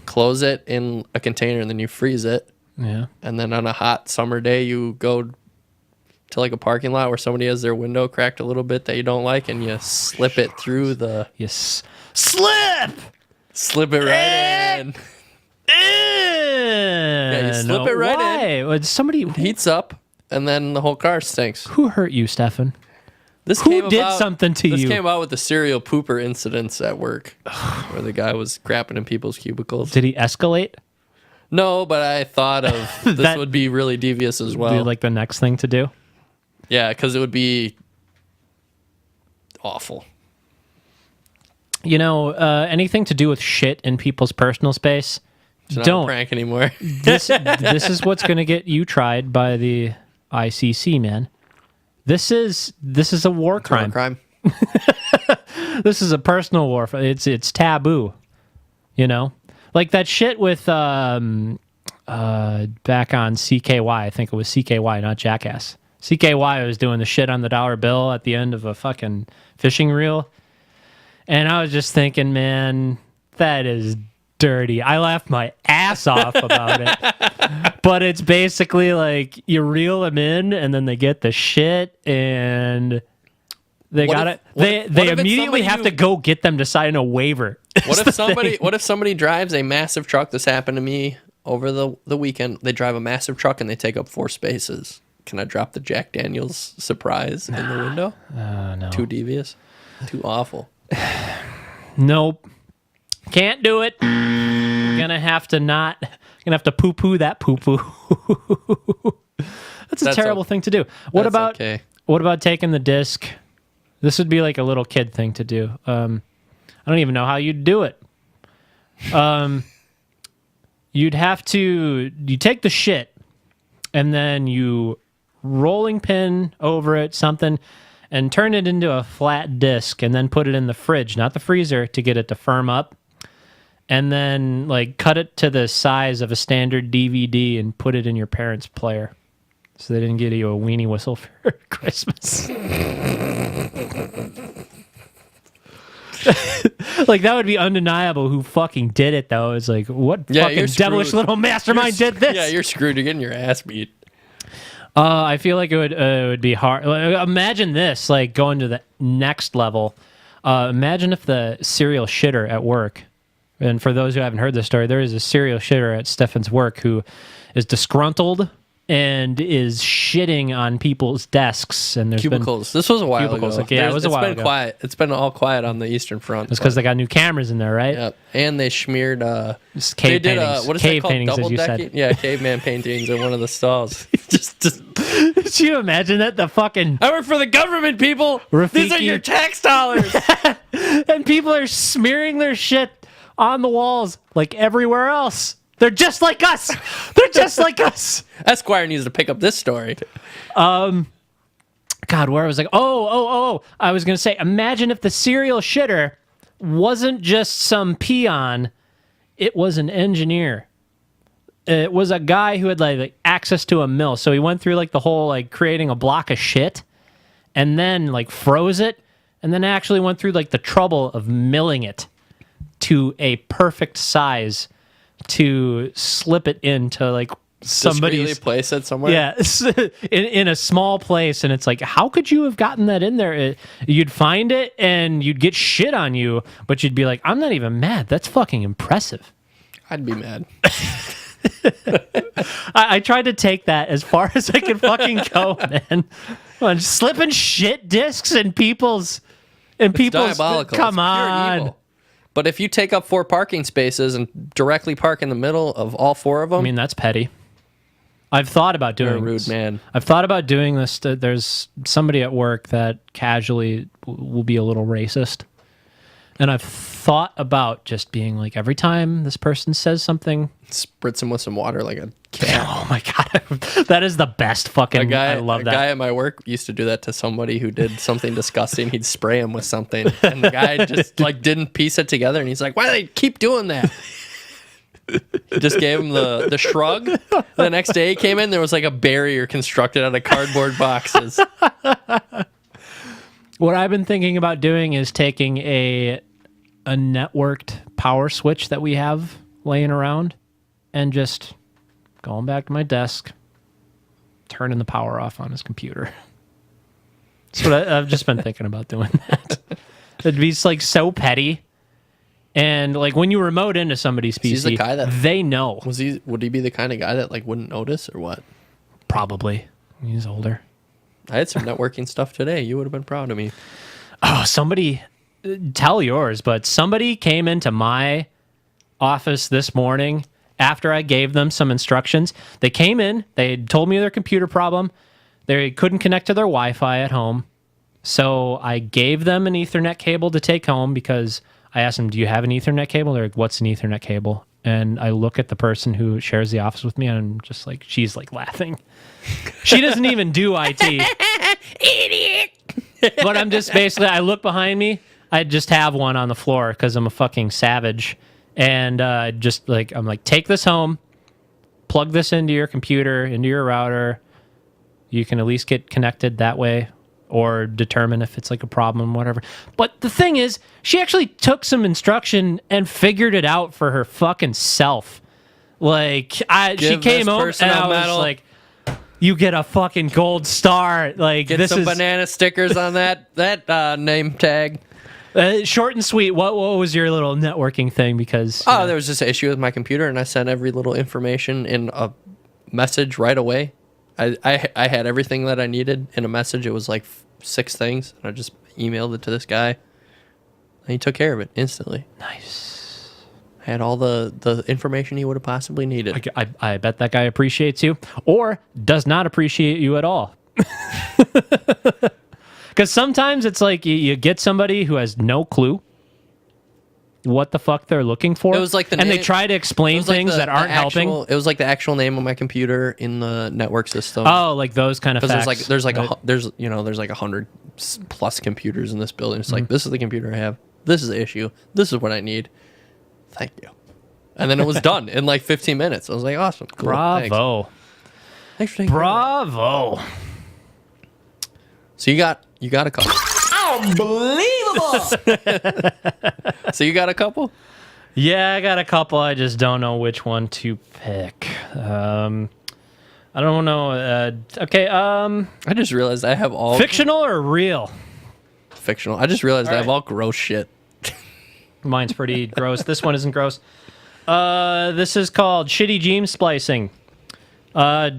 close it in a container, and then you freeze it. Yeah. And then on a hot summer day, you go to like a parking lot where somebody has their window cracked a little bit that you don't like, and you slip it through the... Slip it right in. Yeah, you slip it right in. Why? Somebody heats up, and then the whole car stinks. Who hurt you, Stefan? Who did something to you? This came out with the serial pooper incidents at work, where the guy was crapping in people's cubicles. Did he escalate? No, but I thought of this would be really devious as well. Be like the next thing to do? Yeah, because it would be awful. Anything to do with shit in people's personal space, it's not don't a prank anymore. This is what's going to get you tried by the ICC, man. This is a war crime. This is a personal war. It's taboo. Like that shit with back on CKY. I think it was CKY, not Jackass. CKY was doing the shit on the dollar bill at the end of a fucking fishing reel. And I was just thinking, man, that is dirty. I laughed my ass off about it. But it's basically like you reel them in and then they get the shit and they got it. They immediately have to go get them to sign a waiver. What if somebody drives a massive truck? This happened to me over the weekend. They drive a massive truck and they take up 4 spaces. Can I drop the Jack Daniels surprise in the window? No. Too devious. Too awful. Nope. Can't do it. Gonna have to poo-poo that poo-poo. That's a terrible thing to do. What about taking the disc? This would be like a little kid thing to do. I don't even know how you'd do it. You take the shit and then you rolling pin over it, something, and turn it into a flat disc and then put it in the fridge, not the freezer, to get it to firm up. And then like cut it to the size of a standard DVD and put it in your parents' player. So they didn't get you a weenie whistle for Christmas. Like, that would be undeniable who fucking did it, though. It's like, what fucking devilish little mastermind did this? Yeah, you're screwed. You're getting your ass beat. I feel like it would be hard. Like, imagine this, like, going to the next level. Imagine if the serial shitter at work, and for those who haven't heard this story, there is a serial shitter at Stefan's work who is disgruntled and is shitting on people's desks. And there's Cubicles. This was a while ago. Like, yeah, it was a while ago. It's been quiet. It's been all quiet on the Eastern Front. It's because they got new cameras in there, right? Yep. And they smeared... cave they did, paintings. what is Cave that called? paintings, as Double you decking? said. Yeah, caveman paintings in one of the stalls. just Could you imagine that? The fucking... I work for the government, people. These are your tax dollars. And people are smearing their shit on the walls like everywhere else. They're just like us. They're just like us. Esquire needs to pick up this story. God, where was I? Oh. I was going to say, imagine if the serial shitter wasn't just some peon. It was an engineer. It was a guy who had like access to a mill. So he went through like the whole like creating a block of shit and then like froze it and then actually went through like the trouble of milling it to a perfect size to slip it into like somebody's place it somewhere. Yeah, in a small place, and it's like, how could you have gotten that in there? You'd find it and you'd get shit on you, but you'd be like, I'm not even mad. That's fucking impressive. I'd be mad. I tried to take that as far as I could fucking go, man. On slipping shit discs in people's Diabolical. Come It's pure on. evil. But if you take up 4 parking spaces and directly park in the middle of all 4 of them, I mean, that's petty. I've thought about doing you're a rude this. man. I've thought about doing this. There's somebody at work that casually will be a little racist. And I've thought about just being like, every time this person says something, Spritz him with some water like a cat. oh my God, that is the best fucking, I love that. A guy at my work used to do that to somebody who did something disgusting. He'd spray him with something. And the guy just like didn't piece it together. And he's like, why do they keep doing that? Just gave him the shrug. The next day he came in, there was like a barrier constructed out of cardboard boxes. What I've been thinking about doing is taking a networked power switch that we have laying around and just going back to my desk, turning the power off on his computer. That's what I've just been thinking about doing that. It'd be like so petty. And like when you remote into somebody's PC, He's the guy that they know. would he be the kind of guy that like wouldn't notice or what? Probably. He's older. I had some networking stuff today. You would have been proud of me. Oh, somebody, tell yours, but somebody came into my office this morning after I gave them some instructions. They came in, they told me their computer problem. They couldn't connect to their Wi-Fi at home. So I gave them an Ethernet cable to take home because I asked them, do you have an Ethernet cable? They're like, what's an Ethernet cable? And I look at the person who shares the office with me and I'm just like, she's like laughing. She doesn't even do IT. Idiot. But I'm just basically, I look behind me. I just have one on the floor because I'm a fucking savage. And just like, I'm like, take this home, plug this into your computer, into your router. You can at least get connected that way or determine if it's like a problem, whatever. But the thing is, she actually took some instruction and figured it out for her fucking self. Like, she came home and I was like, you get a fucking gold star. Like, Get this some is banana stickers on that name tag. short and sweet. What was your little networking thing? Because there was just an issue with my computer, and I sent every little information in a message right away. I had everything that I needed in a message. It was like 6 things, and I just emailed it to this guy, and he took care of it instantly. nice. I had all the information he would have possibly needed. I bet that guy appreciates you or does not appreciate you at all. Because sometimes it's like you get somebody who has no clue what the fuck they're looking for. It was like they try to explain things that aren't helping. It was like the actual name of my computer in the network system. Oh, like those kind of facts. Because there's like 100 plus computers in this building. It's like, this is the computer I have. This is the issue. This is what I need. Thank you. And then it was done in like 15 minutes. I was like, awesome. Cool. Bravo. Thanks for taking care of Bravo. that. So you got a couple. Unbelievable! So you got a couple? Yeah, I got a couple. I just don't know which one to pick. I don't know. Okay. I just realized I have all Fictional or real? fictional. I just realized I have right. all gross shit. Mine's pretty gross. This one isn't gross. This is called shitty gene splicing. I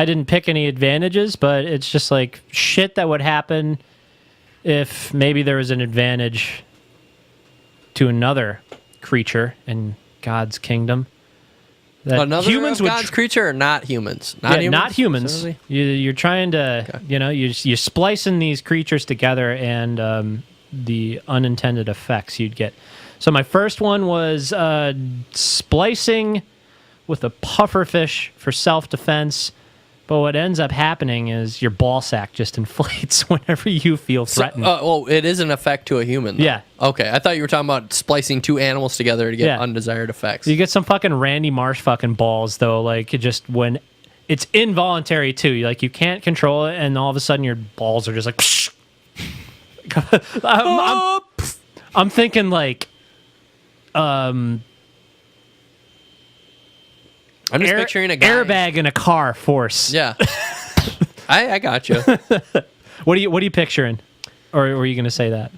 didn't pick any advantages, but it's just like shit that would happen if maybe there was an advantage to another creature in God's kingdom. That Another humans of would God's creature or not humans? not humans. Seriously? You're trying to, you're splicing these creatures together, and the unintended effects you'd get. So my first one was splicing with a pufferfish for self-defense. But what ends up happening is your ball sack just inflates whenever you feel threatened. Well, it is an effect to a human, though. Yeah. Okay, I thought you were talking about splicing two animals together to get undesired effects. You get some fucking Randy Marsh fucking balls, though. Like, it just when it's involuntary, too. Like, you can't control it, and all of a sudden your balls are just like... I'm thinking, like... I'm just picturing a guy. Airbag in a car force. Yeah. I got you. What are you picturing? Or were you going to say that?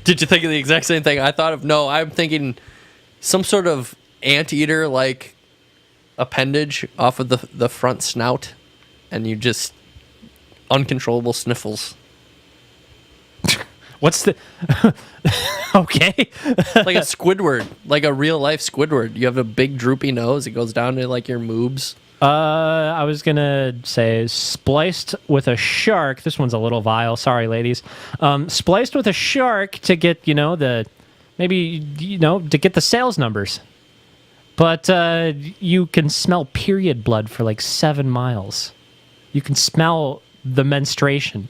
Did you think of the exact same thing I thought of? No, I'm thinking some sort of anteater like appendage off of the front snout, and you just uncontrollable sniffles. What's the... Okay. Like a Squidward, like a real life Squidward. You have a big droopy nose. It goes down to like your moobs. I was going to say spliced with a shark. This one's a little vile. Sorry, ladies. Spliced with a shark to get, to get the sales numbers. But you can smell period blood for like 7 miles. You can smell the menstruation.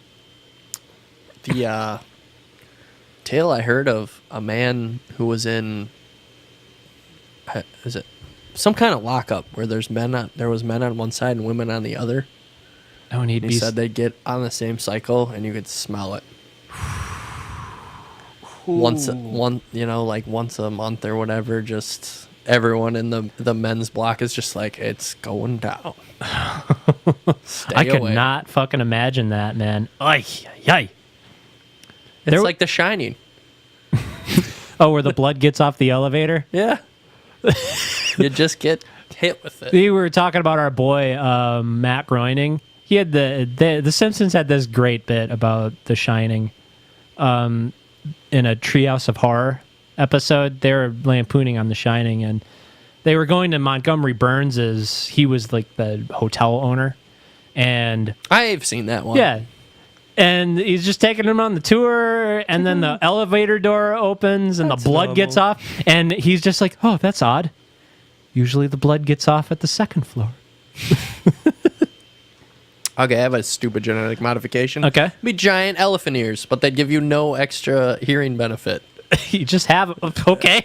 The tale I heard of a man who was in, is it some kind of lockup where there was men on one side and women on the other. Oh, and He said they'd get on the same cycle and you could smell it. once a month or whatever. Just everyone in the men's block is just like, it's going down. I could not fucking imagine that, man. Ay, ay. It's like The Shining. Oh, where the blood gets off the elevator? Yeah. You just get hit with it. We were talking about our boy, Matt Groening. He had the Simpsons had this great bit about The Shining in a Treehouse of Horror episode. They were lampooning on The Shining, and they were going to Montgomery Burns's. He was like the hotel owner. And I've seen that one. yeah. And he's just taking him on the tour, and then the elevator door opens, and the blood gets off, and he's just like, oh, that's odd. Usually the blood gets off at the second floor. Okay, I have a stupid genetic modification. Okay. It'd be giant elephant ears, but they'd give you no extra hearing benefit. You just have, okay.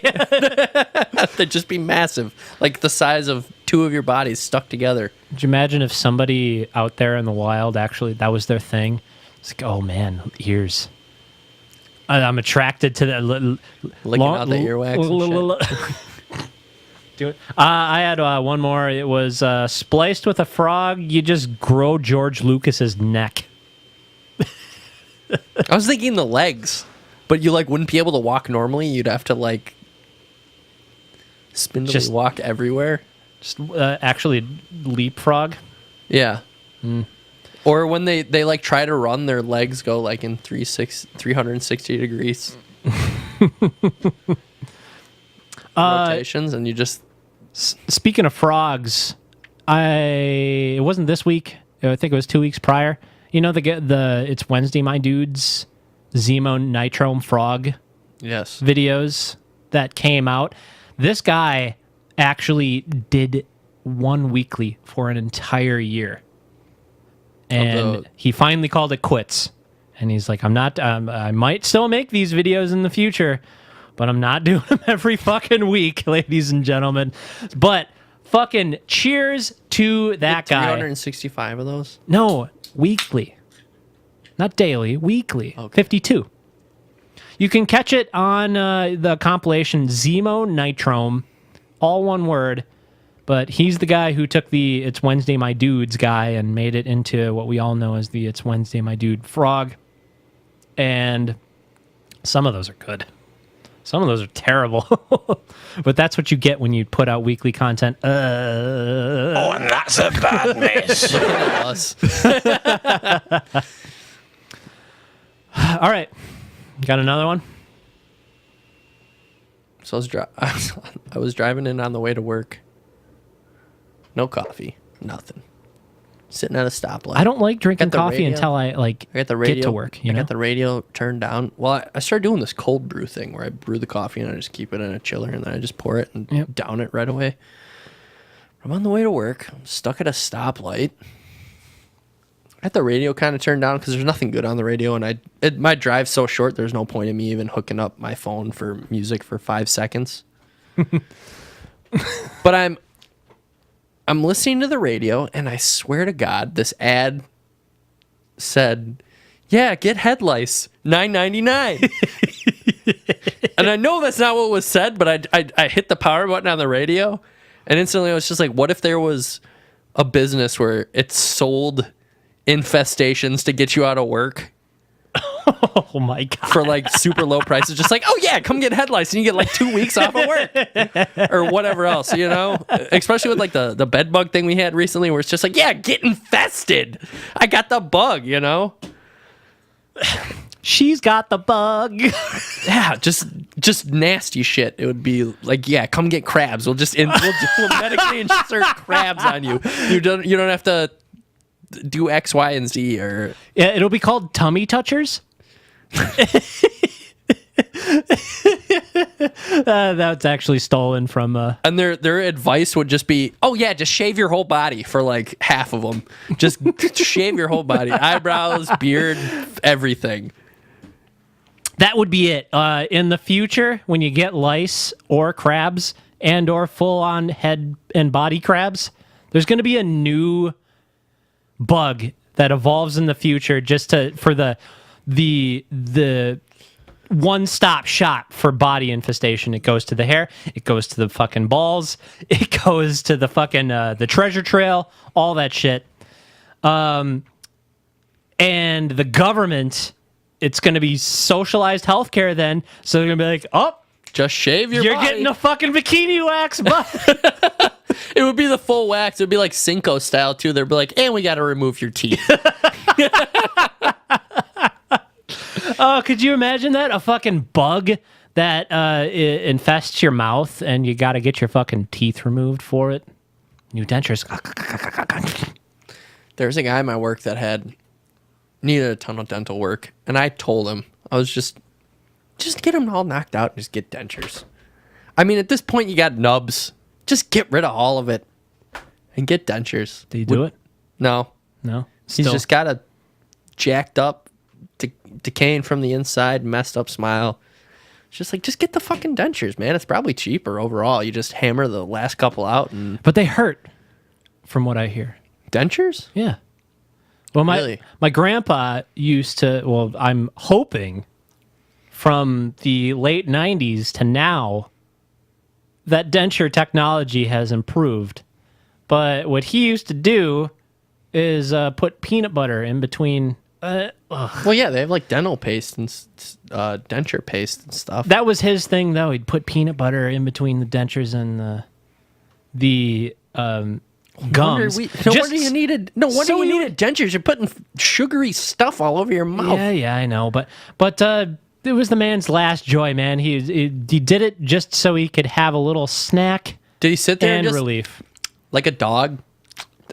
They'd just be massive, like the size of two of your bodies stuck together. Could you imagine if somebody out there in the wild actually, that was their thing? It's like, oh man, ears. I'm attracted to that. Licking out the earwax and shit. Do it. I had one more. It was spliced with a frog. You just grow George Lucas's neck. I was thinking the legs, but you wouldn't be able to walk normally. You'd have to spindly Just- walk everywhere. Just actually leapfrog. Yeah. Or when they try to run, their legs go in 360 degrees rotations, and you just... Speaking of frogs, it wasn't this week. I think it was 2 weeks prior. You know the It's Wednesday, my dudes, Zemo Nitro Frog Yes. videos that came out. This guy actually did one weekly for an entire year. And he finally called it quits. And he's like, I'm not, I might still make these videos in the future, but I'm not doing them every fucking week, ladies and gentlemen. But fucking cheers to that guy. 365 of those? No, weekly. Not daily, weekly. Okay. 52. You can catch it on the compilation Zemo Nitrome, all one word, but he's the guy who took the It's Wednesday My Dudes guy and made it into what we all know as the It's Wednesday My Dude frog. And some of those are good. Some of those are terrible. But that's what you get when you put out weekly content. Oh, and that's a bad mess. All right. Got another one? So I was driving in on the way to work. No coffee. Nothing. Sitting at a stoplight. I don't like drinking coffee until I get the radio, get to work. I got the radio turned down. Well, I started doing this cold brew thing where I brew the coffee and I just keep it in a chiller and then I just pour it and down it right away. I'm on the way to work. I'm stuck at a stoplight. I had the radio kind of turned down because there's nothing good on the radio, and my drive's so short. There's no point in me even hooking up my phone for music for 5 seconds. But I'm listening to the radio, and I swear to God, this ad said, "Yeah, get head lice, $9.99." And I know that's not what was said, but I hit the power button on the radio, and instantly I was just like, what if there was a business where it sold infestations to get you out of work? Oh my God. For like super low prices, just like, oh yeah, come get head lice and you get like 2 weeks off of work or whatever else, you know? Especially with like the bed bug thing we had recently where it's just like, yeah, get infested. I got the bug, you know? She's got the bug. Yeah, just nasty shit. It would be like, yeah, come get crabs. We'll medically insert crabs on you. You don't have to do X, Y, and Z or yeah, it'll be called tummy touchers. That's actually stolen from and their advice would just be, oh yeah, just shave your whole body for like half of them. Just shave your whole body, eyebrows, beard, everything. That would be it. In the future, when you get lice or crabs and or full-on head and body crabs, there's going to be a new bug that evolves in the future just for the one-stop shop for body infestation. It goes to the hair, it goes to the fucking balls, it goes to the fucking the treasure trail, all that shit. And the government, it's going to be socialized healthcare then, so they're going to be like, oh, just shave your body. You're getting a fucking bikini wax, bud. It would be the full wax. It would be like Cinco style, too. They'd be like, and we got to remove your teeth. Oh, could you imagine that? A fucking bug that infests your mouth and you got to get your fucking teeth removed for it. New dentures. There's a guy in my work that needed a ton of dental work. And I told him, I was just get them all knocked out and just get dentures. I mean, at this point, you got nubs. Just get rid of all of it and get dentures. Did you do it? No. No? He's just got a jacked up, decaying from the inside, messed up smile. It's just like, just get the fucking dentures, man. It's probably cheaper overall. You just hammer the last couple out. But they hurt, from what I hear. Dentures? Yeah. Well, Really? my grandpa used to, well, I'm hoping from the late 90s to now that denture technology has improved. But what he used to do is put peanut butter in between. Well, yeah, they have like dental paste and denture paste and stuff. That was his thing, though. He'd put peanut butter in between the dentures and the gums. No wonder you needed dentures. You're putting sugary stuff all over your mouth. Yeah, I know. But it was the man's last joy, man. He did it just so he could have a little snack. Did he sit there and and just, relief? like a dog?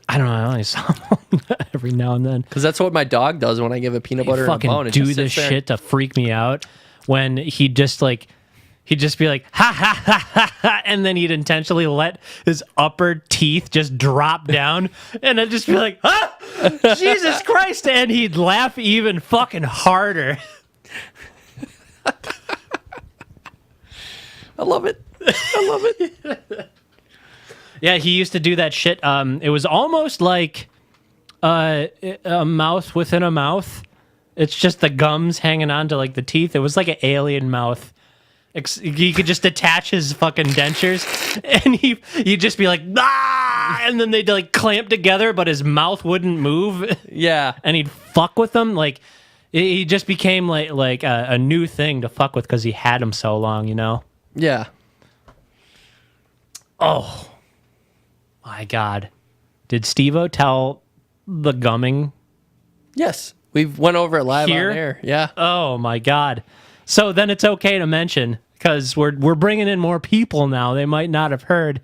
I don't know. I only saw him every now and then. Because that's what my dog does when I give it peanut butter and a bone. Fucking do this shit to freak me out. When he'd just be like, ha ha ha ha ha, and then he'd intentionally let his upper teeth just drop down, and I'd just be like, ah, Jesus Christ, and he'd laugh even fucking harder. I love it. Yeah, he used to do that shit. It was almost like a mouth within a mouth. It's just the gums hanging onto like the teeth. It was like an alien mouth. He could just attach his fucking dentures, and he'd just be like, ah, and then they'd like clamp together, but his mouth wouldn't move. Yeah, and he'd fuck with them. Like he just became like a new thing to fuck with because he had him so long, you know? Yeah. Oh my God! Did Steve-O tell the gumming? Yes, we've went over it live Here? on air. Yeah. Oh my God! So then it's okay to mention because we're bringing in more people now. They might not have heard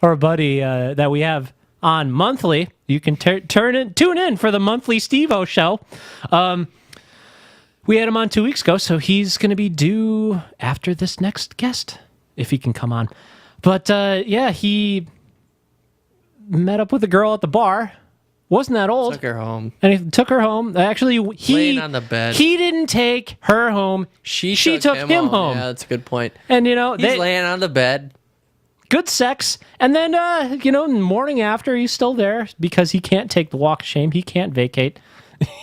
our buddy that we have on monthly. You can tune in for the monthly Steve-O show. We had him on 2 weeks ago, so he's going to be due after this next guest if he can come on. But yeah, he met up with a girl at the bar. Wasn't that old? Took her home. And he took her home. Actually, Laying on the bed. He didn't take her home. She took him home. Yeah, that's a good point. And, you know, He's laying on the bed. good sex. And then, you know, the morning after, he's still there because he can't take the walk of shame. He can't vacate.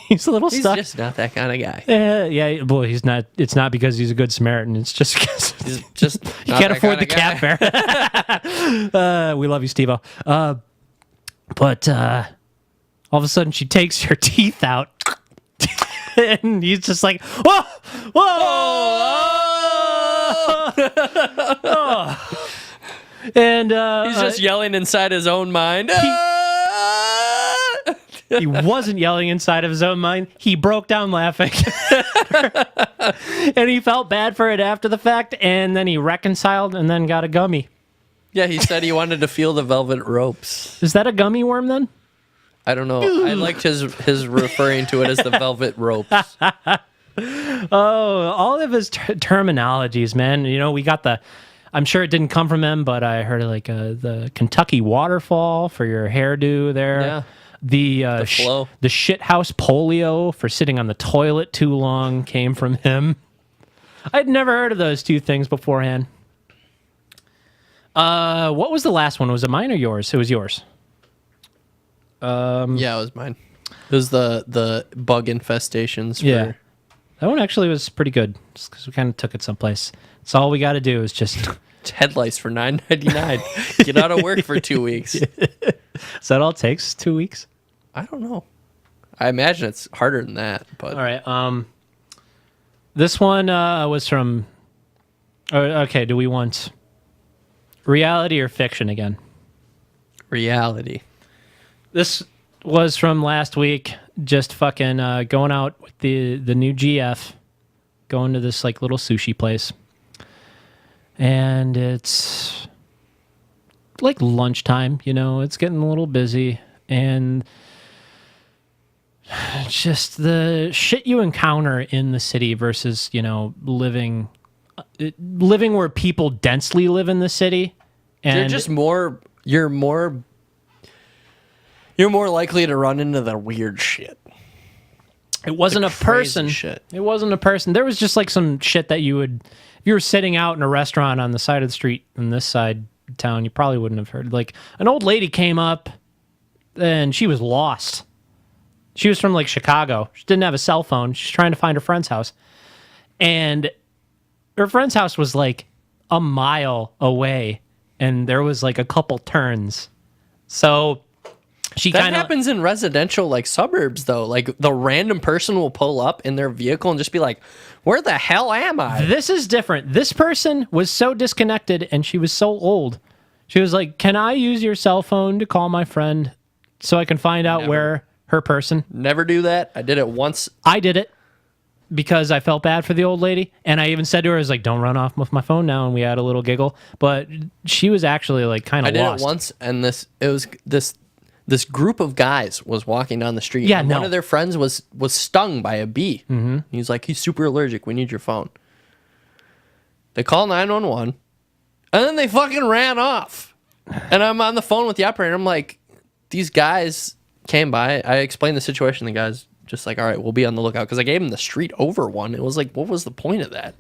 He's a little He's stuck. just not that kind of guy. Yeah, well, he's not. It's not because he's a good Samaritan. It's just because He's just he not can't that afford the kinda guy. cat fare. We love you, Steve-O. But all of a sudden, she takes her teeth out, and he's just like, whoa, whoa. And He's just yelling inside his own mind. he wasn't yelling inside of his own mind. He broke down laughing. And he felt bad for it after the fact, and then he reconciled and then got a gummy. Yeah, he said he wanted to feel the velvet ropes. Is that a gummy worm then? I don't know. I liked his referring to it as the velvet ropes. Oh, all of his terminologies, man. You know, we got I'm sure it didn't come from him, but I heard like the Kentucky waterfall for your hairdo there. Yeah. The flow. The shithouse polio for sitting on the toilet too long came from him. I'd never heard of those two things beforehand. What was the last one? Was it mine or yours? It was yours. Yeah, it was mine. It was the bug infestations. Yeah. That one actually was pretty good because we kind of took it someplace. So all we got to do is just... Headlights for $9.99. Get out of work for 2 weeks. Is that all it takes? 2 weeks? I don't know. I imagine it's harder than that. But All right. This one was from... Okay, do we want reality or fiction again? reality. This was from last week. Just fucking going out with the new GF, going to this like little sushi place, and it's like lunchtime. You know, it's getting a little busy, and just the shit you encounter in the city versus living where people densely live in the city. And You're just more. You're more likely to run into the weird shit. It wasn't a crazy person. shit. It wasn't a person. There was just like some shit that you would, if you were sitting out in a restaurant on the side of the street in this side of town, you probably wouldn't have heard. Like an old lady came up and she was lost. She was from like Chicago. She didn't have a cell phone. She's trying to find her friend's house. And her friend's house was like a mile away. And there was like a couple turns. So she That kind of happens in residential like suburbs though. Like the random person will pull up in their vehicle and just be like, "Where the hell am I?" This is different. This person was so disconnected and she was so old. She was like, "Can I use your cell phone to call my friend so I can find out where her person?" Never do that. I did it once. I did it because I felt bad for the old lady. And I even said to her, I was like, "Don't run off with my phone now." And we had a little giggle. But she was actually like kind I of did lost. it once, and this group of guys was walking down the street. Yeah, and no. One of their friends was stung by a bee. Mm-hmm. He's like, he's super allergic. We need your phone. They call 911, and then they fucking ran off. And I'm on the phone with the operator. I'm like, these guys came by. I explained the situation. The guy's just like, all right, we'll be on the lookout. Because I gave him the street over one. It was like, what was the point of that?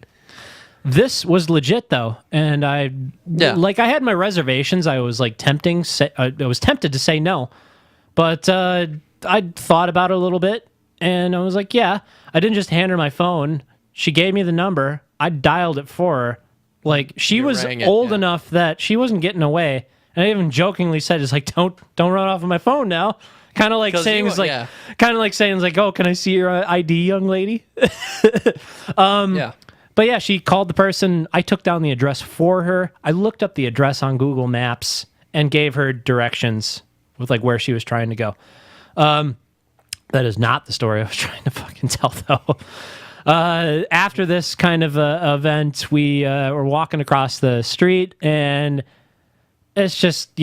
This was legit though, and I had my reservations. I was like tempted to say no, but I I thought about it a little bit, and I was like, yeah. I didn't just hand her my phone. She gave me the number. I dialed it for her. Like, she was old enough that she wasn't getting away. And I even jokingly said, "It's like, don't run off of my phone now." Kind of like saying, "Oh, can I see your ID, young lady?" Yeah. But yeah, she called the person. I took down the address for her. I looked up the address on Google Maps and gave her directions with like where she was trying to go. That is not the story I was trying to fucking tell, though. After this kind of event, we were walking across the street, and it's just,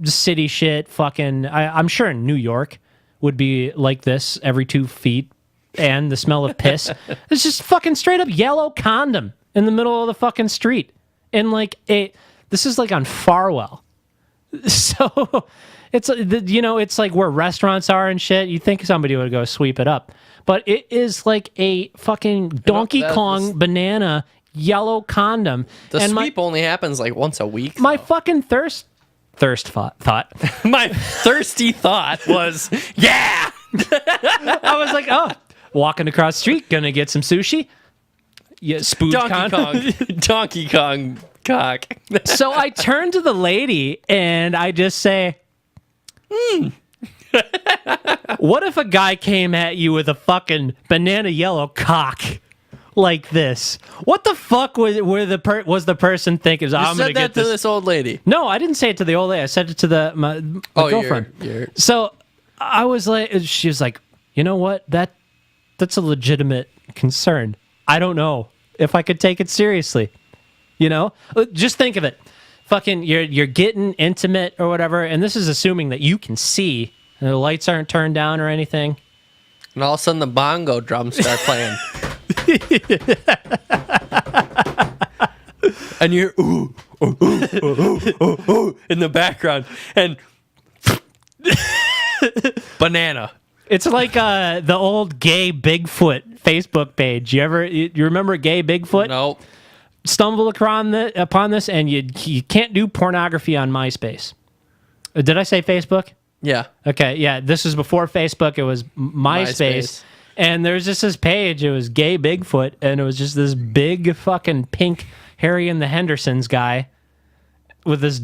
city shit. Fucking, I'm sure in New York would be like this every 2 feet, and the smell of piss. It's just fucking straight up yellow condom in the middle of the fucking street. And like, this is like on Farwell. So it's like where restaurants are and shit. You think somebody would go sweep it up, but it is like a fucking Donkey Kong banana yellow condom. The sweep only happens like once a week. My fucking thirst thought. My thirsty thought was, yeah. I was like, oh, walking across the street, gonna get some sushi. Yeah, spooge Donkey Kong cock. So I turn to the lady and I just say, what if a guy came at you with a fucking banana yellow cock like this? What the fuck was the person thinking? You said that to this old lady. No, I didn't say it to the old lady. I said it to my girlfriend. So I was like, she was like, you know what? That's a legitimate concern. I don't know if I could take it seriously. Just think of it. Fucking, you're getting intimate or whatever, and this is assuming that you can see, and the lights aren't turned down or anything. And all of a sudden, the bongo drums start playing. And you're ooh, ooh, ooh, ooh, ooh, ooh, in the background, and banana. It's like the old gay Bigfoot Facebook page. You remember gay Bigfoot? No. Stumble upon this, and you can't do pornography on MySpace. Did I say Facebook? Yeah. Okay, yeah. This was before Facebook. It was MySpace. And there's just this page. It was gay Bigfoot, and it was just this big fucking pink Harry and the Hendersons guy with this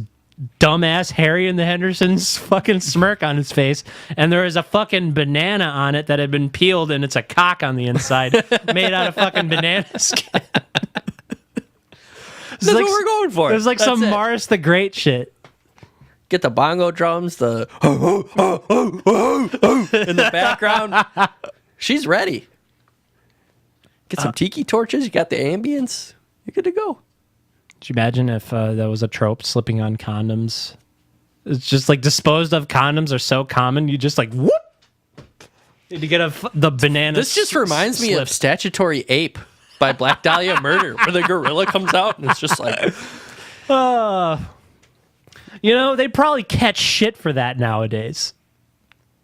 dumbass Harry and the Hendersons fucking smirk on his face, and there is a fucking banana on it that had been peeled, and it's a cock on the inside made out of fucking banana skin. That's like, what we're going for. It was like some Morris the Great shit. Get the bongo drums, the in the background. She's ready. Get some tiki torches. You got the ambience. You're good to go. Could you imagine if that was a trope, slipping on condoms? It's just like disposed of condoms are so common. You just like, whoop. You get the banana. This just reminds me of Statutory Ape by Black Dahlia Murder, where the gorilla comes out and it's just like, they probably catch shit for that nowadays.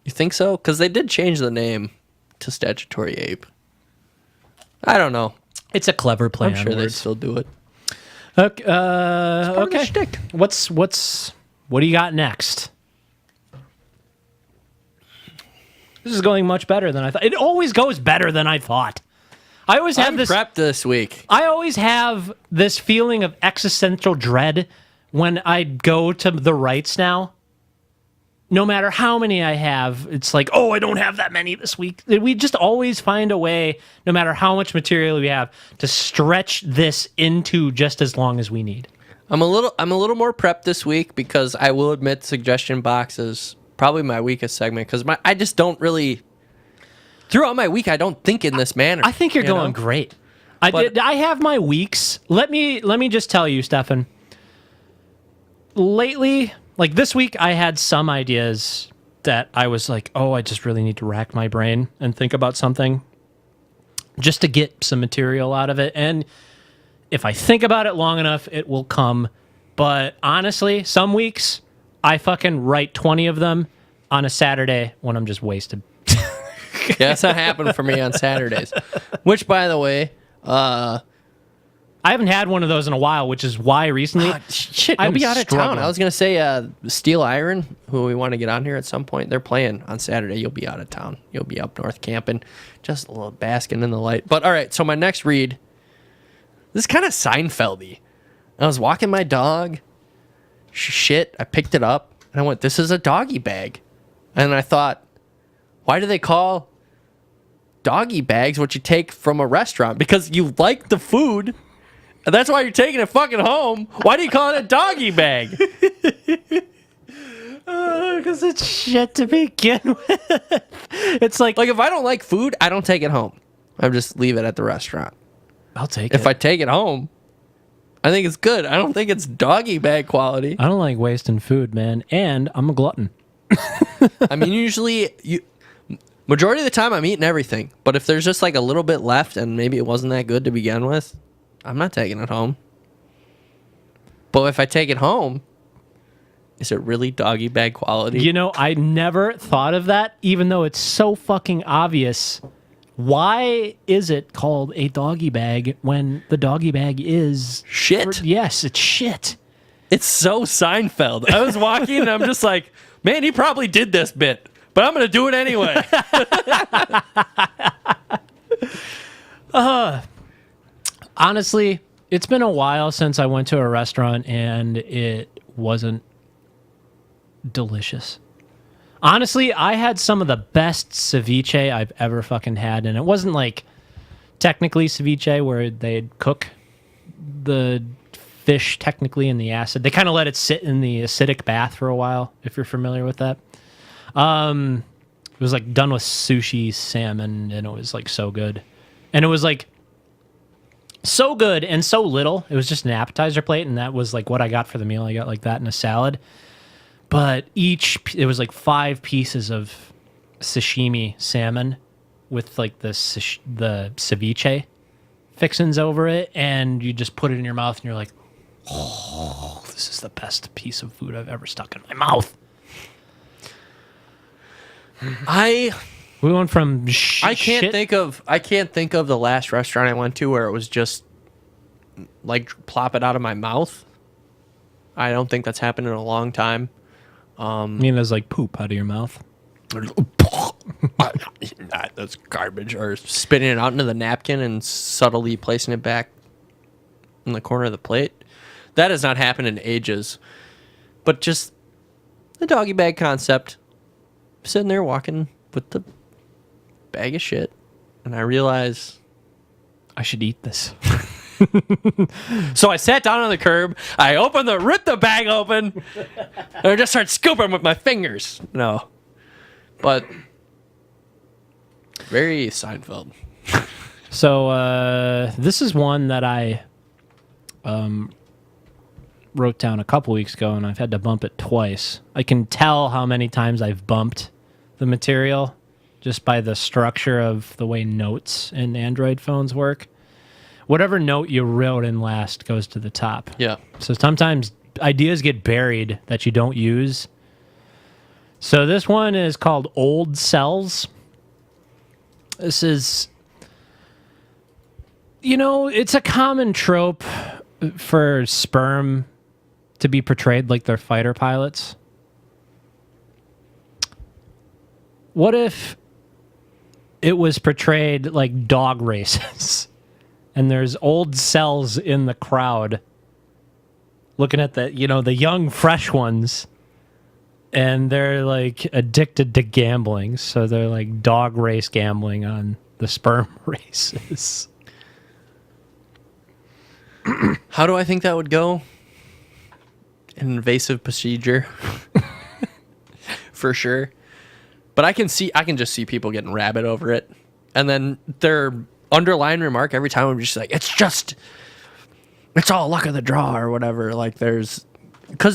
You think so? Because they did change the name to Statutory Ape. I don't know. It's a clever play. I'm sure they still do it. Okay. Okay. What do you got next? This is going much better than I thought. It always goes better than I thought. I always have this prepped this week. I always have this feeling of existential dread when I go to the rights now. No matter how many I have, it's like, oh, I don't have that many this week. We just always find a way, no matter how much material we have, to stretch this into just as long as we need. I'm a little more prepped this week because I will admit suggestion box is probably my weakest segment because I just don't really. Throughout my week, I don't think in this manner. I think you're going great. I have my weeks. Let me just tell you, Stefan. Lately, like this week, I had some ideas that I was like, oh, I just really need to rack my brain and think about something just to get some material out of it. And if I think about it long enough, it will come. But honestly, some weeks, I fucking write 20 of them on a Saturday when I'm just wasted. Yeah, that's not happening for me on Saturdays. Which, by the way, I haven't had one of those in a while, which is why recently Shit, I'm you'll be out of town. struggling. I was gonna say Steel Iron, who we want to get on here at some point. They're playing on Saturday. You'll be out of town. You'll be up north camping, just a little basking in the light. But all right, so my next read, this is kind of Seinfeldy. I was walking my dog. Shit, I picked it up and I went, "This is a doggy bag," and I thought, why do they call doggy bags what you take from a restaurant? Because you like the food. And that's why you're taking it fucking home. Why do you call it a doggy bag? Because it's shit to begin with. It's like Like, if I don't like food, I don't take it home. I just leave it at the restaurant. I'll take If it. I take it home, I think it's good. I don't think it's doggy bag quality. I don't like wasting food, man, and I'm a glutton. I mean, usually, majority of the time, I'm eating everything. But if there's just like a little bit left and maybe it wasn't that good to begin with, I'm not taking it home. But if I take it home, is it really doggy bag quality? You know, I never thought of that, even though it's so fucking obvious. Why is it called a doggy bag when the doggy bag is Shit. Yes, it's shit. It's so Seinfeld. I was walking and I'm just like, man, he probably did this bit, but I'm going to do it anyway. Honestly, it's been a while since I went to a restaurant and it wasn't delicious. Honestly, I had some of the best ceviche I've ever fucking had, and it wasn't like technically ceviche where they'd cook the fish technically in the acid. They kind of let it sit in the acidic bath for a while, if you're familiar with that. It was like done with sushi salmon, and it was like so good. And it was like so good and so little. It was just an appetizer plate, and that was like what I got for the meal. I got like that and a salad. But it was like 5 pieces of sashimi salmon with like the ceviche fixins over it, and you just put it in your mouth, and you're like, oh, this is the best piece of food I've ever stuck in my mouth. We went from I can't think of the last restaurant I went to where it was just like plop it out of my mouth. I don't think that's happened in a long time. I mean, there's like poop out of your mouth. That's garbage. Or spitting it out into the napkin and subtly placing it back in the corner of the plate. That has not happened in ages. But just the doggy bag concept. Sitting there walking with the bag of shit, and I realize I should eat this. So I sat down on the curb, I ripped the bag open, and I just started scooping with my fingers. No. But very Seinfeld. So this is one that I wrote down a couple weeks ago, and I've had to bump it twice. I can tell how many times I've bumped the material just by the structure of the way notes in Android phones work. Whatever note you wrote in last goes to the top. Yeah. So sometimes ideas get buried that you don't use. So this one is called Old Cells. This is, it's a common trope for sperm to be portrayed like they're fighter pilots. What if it was portrayed like dog races? And there's old cells in the crowd looking at the young, fresh ones. And they're like addicted to gambling. So they're like dog race gambling on the sperm races. How do I think that would go? An invasive procedure. For sure. But I can just see people getting rabid over it. And then their underlying remark every time would be just like, it's all luck of the draw or whatever. Like because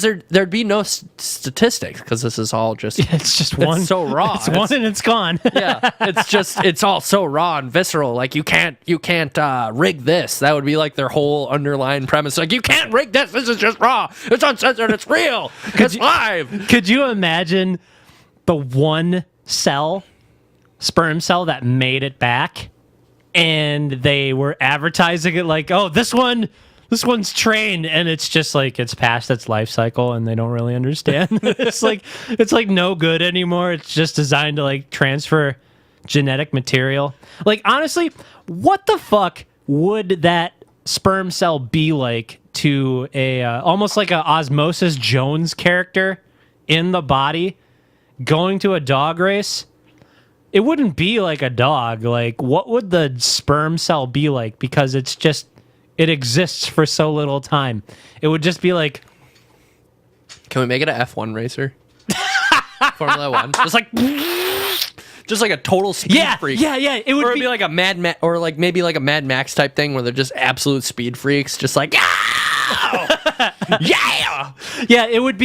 there'd be no statistics because this is all just, It's just one. It's so raw. It's one and it's gone. Yeah. It's all so raw and visceral. Like you can't rig this. That would be like their whole underlying premise. Like you can't rig this. This is just raw. It's uncensored. It's real. It's live. Could you imagine the one sperm cell that made it back and they were advertising it like, oh, this one's trained, and it's just like it's past its life cycle and they don't really understand. it's like no good anymore. It's just designed to like transfer genetic material. Like, honestly, what the fuck would that sperm cell be like to a almost like a Osmosis Jones character in the body going to a dog race? It wouldn't be like a dog. Like, what would the sperm cell be like? Because it's just, it exists for so little time. It would just be like, can we make it a F1 racer? Formula One, just like a total speed freak. Yeah. It would be like a or like maybe like a Mad Max type thing where they're just absolute speed freaks, just like yeah. It would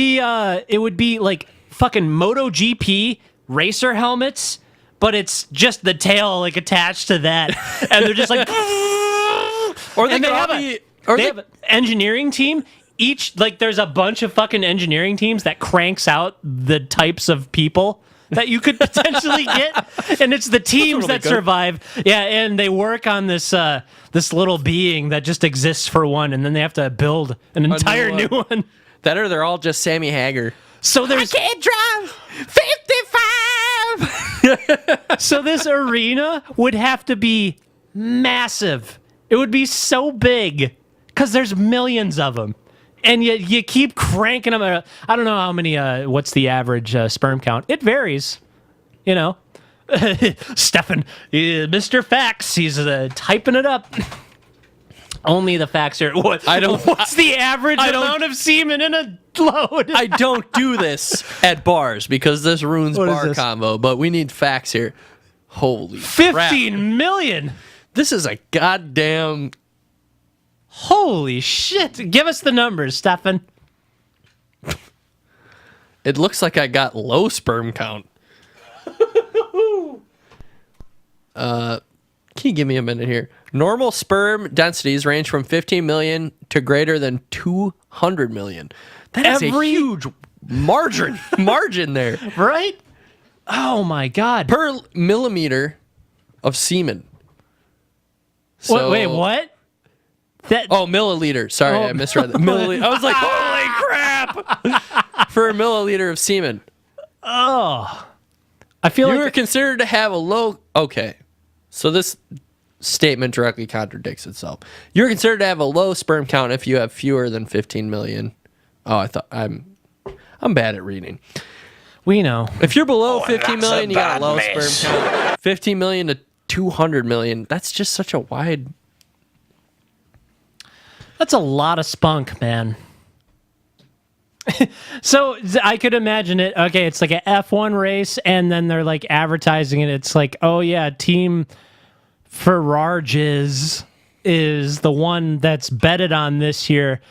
be like fucking MotoGP racer helmets, but it's just the tail like attached to that, and they're just like, or they have an engineering team. Each, like, there's a bunch of fucking engineering teams that cranks out the types of people that you could potentially get, and it's the teams that survive. Yeah, and they work on this little being that just exists for one, and then they have to build an entire new one. That or they're all just Sammy Hagar. So there's, I can't drive 55. So this arena would have to be massive. It would be so big because there's millions of them. And you keep cranking them. I don't know how many, what's the average sperm count? It varies, you know. Stefan, Mr. Fax, he's typing it up. Only the facts are. What's the average amount of semen in a load? I don't do this at bars because this ruins bar combo, but we need facts here. Holy 15 crap. million. This is a goddamn... Holy shit. Give us the numbers, Stefan. It looks like I got low sperm count. Can you give me a minute here? Normal sperm densities range from 15 million to greater than 200 million. That is a huge margin there. Right? Oh my God. Per millimeter of semen. So, wait, what? Milliliter. Sorry, I misread that. Milliliter. I was like, holy crap! For a milliliter of semen. Oh. I feel like... You were considered to have a low... Okay. So this statement directly contradicts itself. You're considered to have a low sperm count if you have fewer than 15 million. Oh, I thought... I'm bad at reading. We know. If you're below 15 million, you got a low sperm count. 15 million to 200 million. That's just such a wide... That's a lot of spunk, man. So I could imagine it. Okay, it's like an F1 race, and then they're like advertising it. It's like, oh yeah, Team Ferrarges is the one that's betted on this year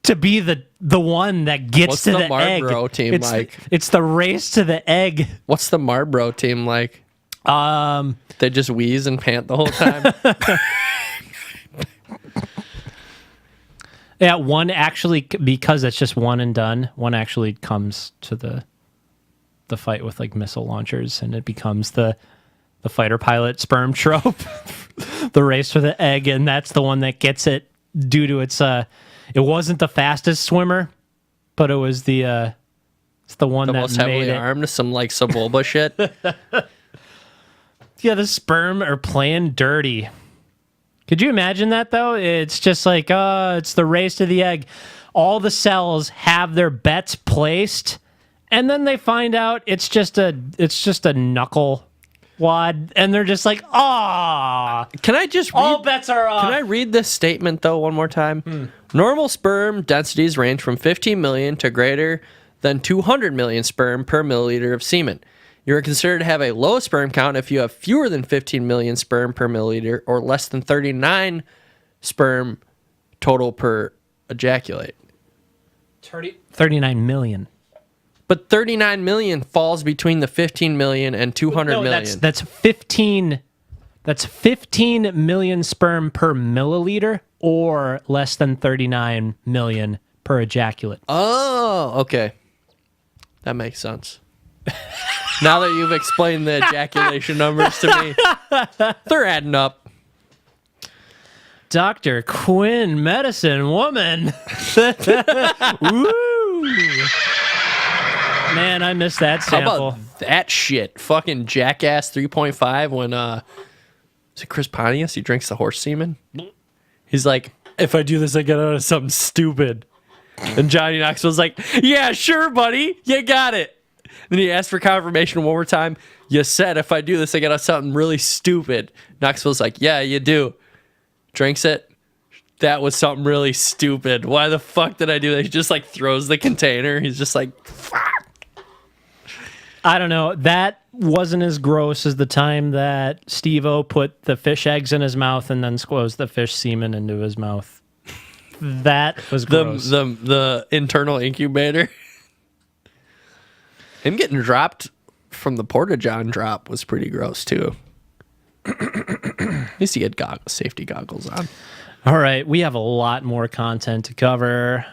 to be the one that gets to the egg. Marlboro team it's like? It's the race to the egg. What's the Marlboro team like? They just wheeze and pant the whole time. Yeah, one actually, because it's just one and done, one actually comes to the fight with like missile launchers, and it becomes the fighter pilot sperm trope, the race for the egg, and that's the one that gets it due to its it wasn't the fastest swimmer, but it was it's the one that most made heavily it. armed, some like Sebulba shit. Yeah, the sperm are playing dirty. Could you imagine that, though? It's just like, it's the race to the egg. All the cells have their bets placed, and then they find out it's just a knuckle wad, and they're just like, ah. Can I just read, all bets are off. Can I read this statement, though, one more time? Normal sperm densities range from 15 million to greater than 200 million sperm per milliliter of semen. You are considered to have a low sperm count if you have fewer than 15 million sperm per milliliter or less than 39 sperm total per ejaculate. 39 million. But 39 million falls between the 15 million and 200 million. That's 15. That's 15 million sperm per milliliter or less than 39 million per ejaculate. Oh, okay. That makes sense. Now that you've explained the ejaculation numbers to me, they're adding up. Dr. Quinn, medicine woman. Woo! Man, I missed that How sample. about that shit? Fucking Jackass 3.5 when is it Chris Pontius? He drinks the horse semen. He's like, if I do this, I get out of something stupid. And Johnny Knoxville's like, yeah, sure, buddy, you got it. Then he asked for confirmation one more time. You said if I do this, I get out of something really stupid. Knoxville's like, yeah, you do. Drinks it. That was something really stupid. Why the fuck did I do that? He just like throws the container. He's just like, fuck. I don't know. That wasn't as gross as the time that Steve-O put the fish eggs in his mouth and then squoze the fish semen into his mouth. That was gross. The internal incubator. Him getting dropped from the Porta-John drop was pretty gross too. At least he had safety goggles on. All right, we have a lot more content to cover.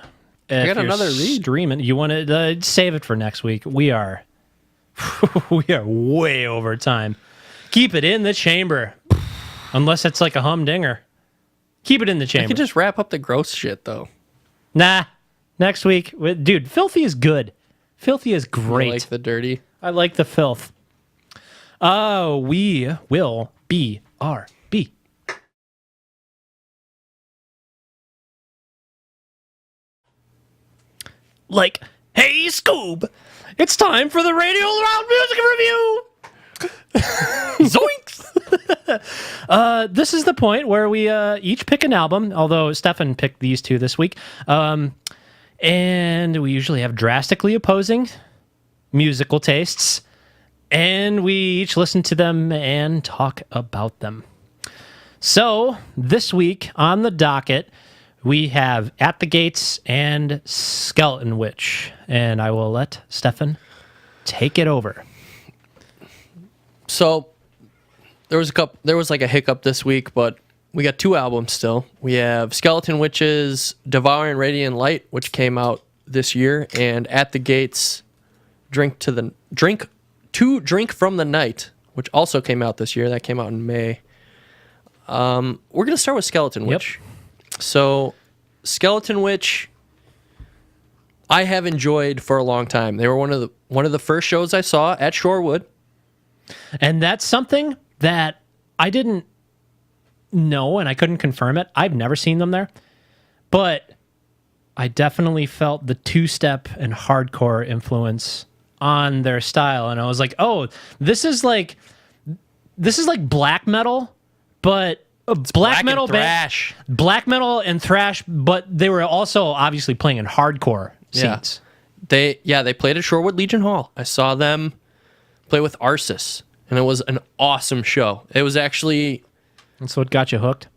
I got another read. Streaming. You want to save it for next week? We are way over time. Keep it in the chamber, unless it's like a humdinger. Keep it in the I chamber. could just wrap up the gross shit though. Nah, next week, dude. Filthy is good. Filthy is great. I like the dirty. I like the filth. We will be RB. Like, hey, Scoob, it's time for the Radio Loud Music Review. Zoinks! This is the point where we each pick an album, although Stefan picked these two this week. And we usually have drastically opposing musical tastes. And we each listen to them and talk about them. So, this week on the docket, we have At the Gates and Skeleton Witch. And I will let Stefan take it over. So there was like a hiccup this week, but we got two albums still. We have Skeleton Witch's Devouring Radiant Light, which came out this year, and At the Gates Drink from the Night, which also came out this year. That came out in May. We're gonna start with Skeleton Witch. So Skeleton Witch I have enjoyed for a long time. They were one of the first shows I saw at Shorewood. And that's something that I didn't know and I couldn't confirm it. I've never seen them there. But I definitely felt the two-step and hardcore influence on their style. And I was like, oh, this is like black metal, but black metal thrash. Black metal and thrash, but they were also obviously playing in hardcore scenes. They played at Shorewood Legion Hall. I saw them play with Arsis, and it was an awesome show. It was actually... That's what got you hooked?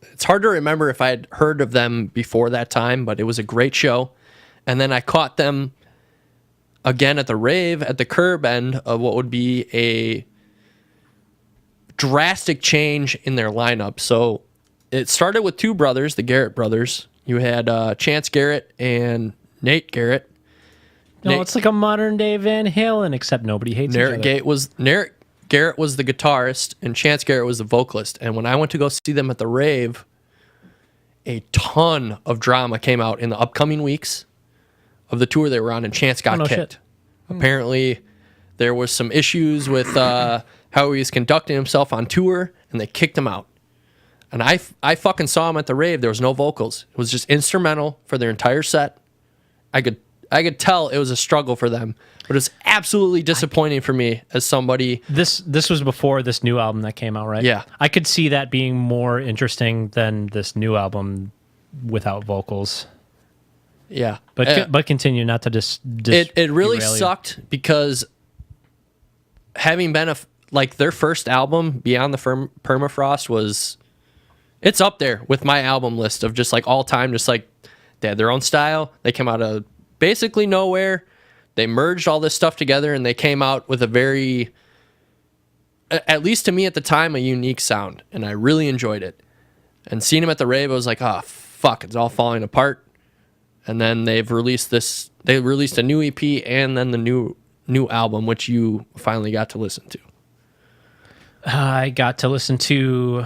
It's hard to remember if I had heard of them before that time, but it was a great show. And then I caught them again at the rave at the curb end of what would be a drastic change in their lineup. So it started with two brothers, the Garrett brothers. You had Chance Garrett and Nate Garrett. No, it's like a modern day Van Halen, except nobody hates each other. Nate Garrett was the guitarist, and Chance Garrett was the vocalist. And when I went to go see them at the rave, a ton of drama came out in the upcoming weeks of the tour they were on, and Chance got kicked. Shit. Apparently, there was some issues with how he was conducting himself on tour, and they kicked him out. And I fucking saw him at the rave. There was no vocals. It was just instrumental for their entire set. I could tell it was a struggle for them, but it's absolutely disappointing for me as somebody. This was before this new album that came out, right? Yeah. I could see that being more interesting than this new album without vocals. Yeah, But continue, not to it really derail you. sucked because having been their first album, Beyond the Permafrost, it's up there with my album list of just like all time. Just like they had their own style. They came out of basically nowhere. They merged all this stuff together, and they came out with a very, at least to me at the time, a unique sound, and I really enjoyed it. And seeing them at the rave, I was like, oh fuck, it's all falling apart. And then they released a new EP and then the new album, which you finally got to listen to? I got to listen to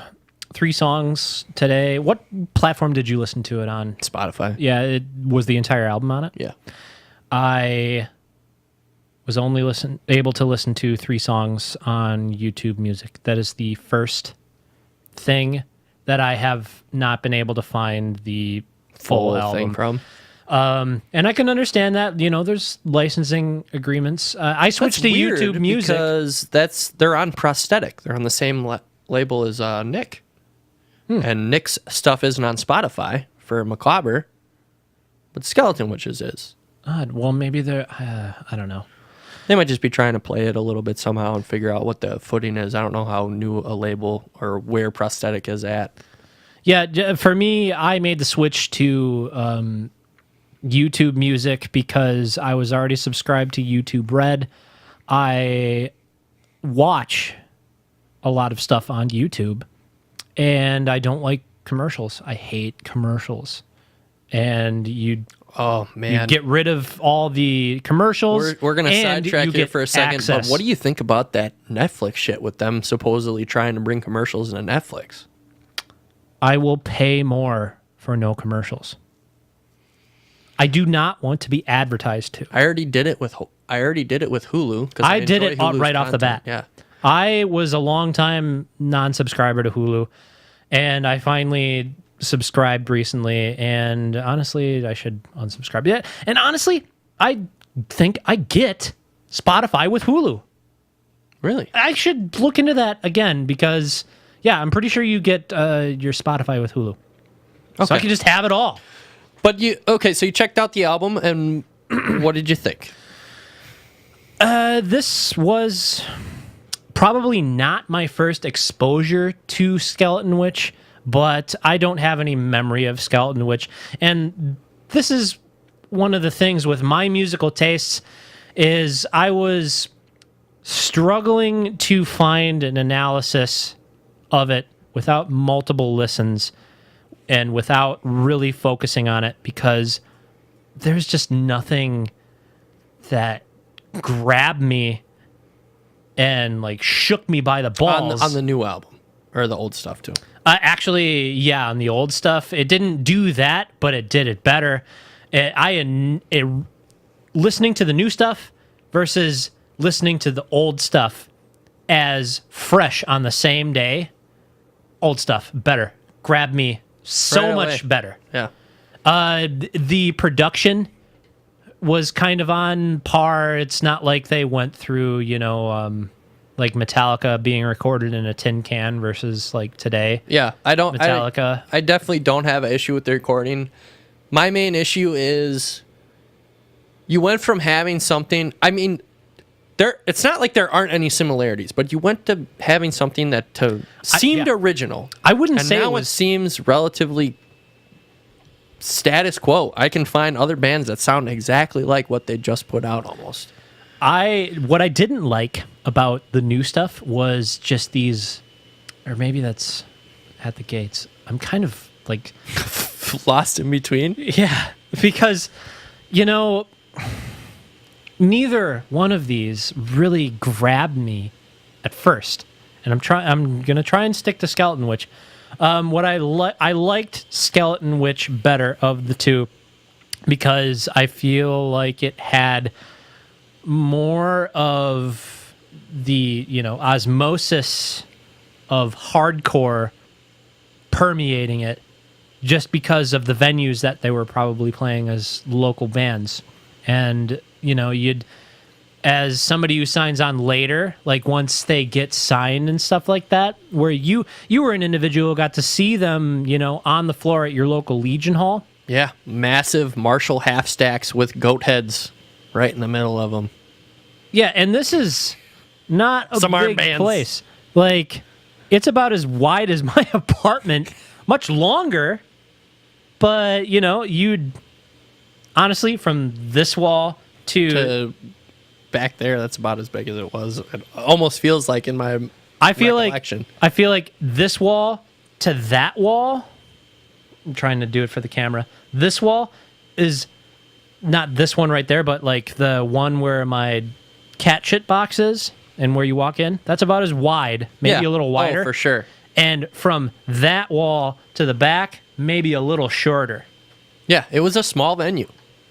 3 songs today. What platform did you listen to it on? Spotify. Yeah, it was the entire album on it. Yeah. I was only able to listen to 3 songs on YouTube Music. That is the first thing that I have not been able to find the full album thing from. And I can understand that, there's licensing agreements. I switched to Weird YouTube Music because they're on Prosthetic. They're on the same label as Nick. And Nick's stuff isn't on Spotify for Macabre, but Skeleton Witches is. Odd. Well, maybe they're. I don't know. They might just be trying to play it a little bit somehow and figure out what the footing is. I don't know how new a label or where Prosthetic is at. Yeah, for me, I made the switch to YouTube Music because I was already subscribed to YouTube Red. I watch a lot of stuff on YouTube, and I don't like commercials. I hate commercials. And you get rid of all the commercials. We're going to sidetrack here for a second, access. but what do you think about that Netflix shit with them supposedly trying to bring commercials into Netflix? I will pay more for no commercials. I do not want to be advertised to. I already did it with Hulu. I did it right off the bat. Yeah. I was a long time non-subscriber to Hulu, and I finally subscribed recently, and honestly, I should unsubscribe. Yeah, and honestly, I think I get Spotify with Hulu. Really? I should look into that again because, yeah, I'm pretty sure you get your Spotify with Hulu. Okay. So I can just have it all. But so you checked out the album, and what did you think? This was probably not my first exposure to Skeleton Witch, but I don't have any memory of Skeleton Witch. And this is one of the things with my musical tastes is I was struggling to find an analysis of it without multiple listens and without really focusing on it because there's just nothing that grabbed me and like shook me by the balls. On the new album or the old stuff too? Actually, yeah, on the old stuff. It didn't do that, but it did it better. Listening to the new stuff versus listening to the old stuff as fresh on the same day, old stuff, better. Grabbed me so Right much away. better. Yeah. The production was kind of on par. It's not like they went through, like Metallica being recorded in a tin can versus like today. Yeah, Metallica. I definitely don't have an issue with the recording. My main issue is you went from having something. I mean, it's not like there aren't any similarities, but you went to having something that seemed original. I wouldn't and say now it seems relatively status quo. I can find other bands that sound exactly like what they just put out almost. What I didn't like about the new stuff was just these, or maybe that's at the gates. I'm kind of like lost in between. Yeah, because neither one of these really grabbed me at first, and I'm gonna try and stick to Skeleton Witch. What I liked Skeleton Witch better of the two because I feel like it had more of the osmosis of hardcore permeating it just because of the venues that they were probably playing as local bands. And you'd, as somebody who signs on later, like once they get signed and stuff like that, where you were an individual who got to see them on the floor at your local Legion Hall. Yeah, massive Marshall half stacks with goat heads right in the middle of them. Yeah, and this is not a big place. Like, it's about as wide as my apartment, much longer. But, you'd honestly, from this wall to back there, that's about as big as it was. It almost feels like in my recollection. I feel like this wall to that wall, I'm trying to do it for the camera. This wall is not this one right there, but like the one where my cat shit box is and where you walk in, that's about as wide, maybe a little wider. Oh, for sure. And from that wall to the back, maybe a little shorter. Yeah, it was a small venue.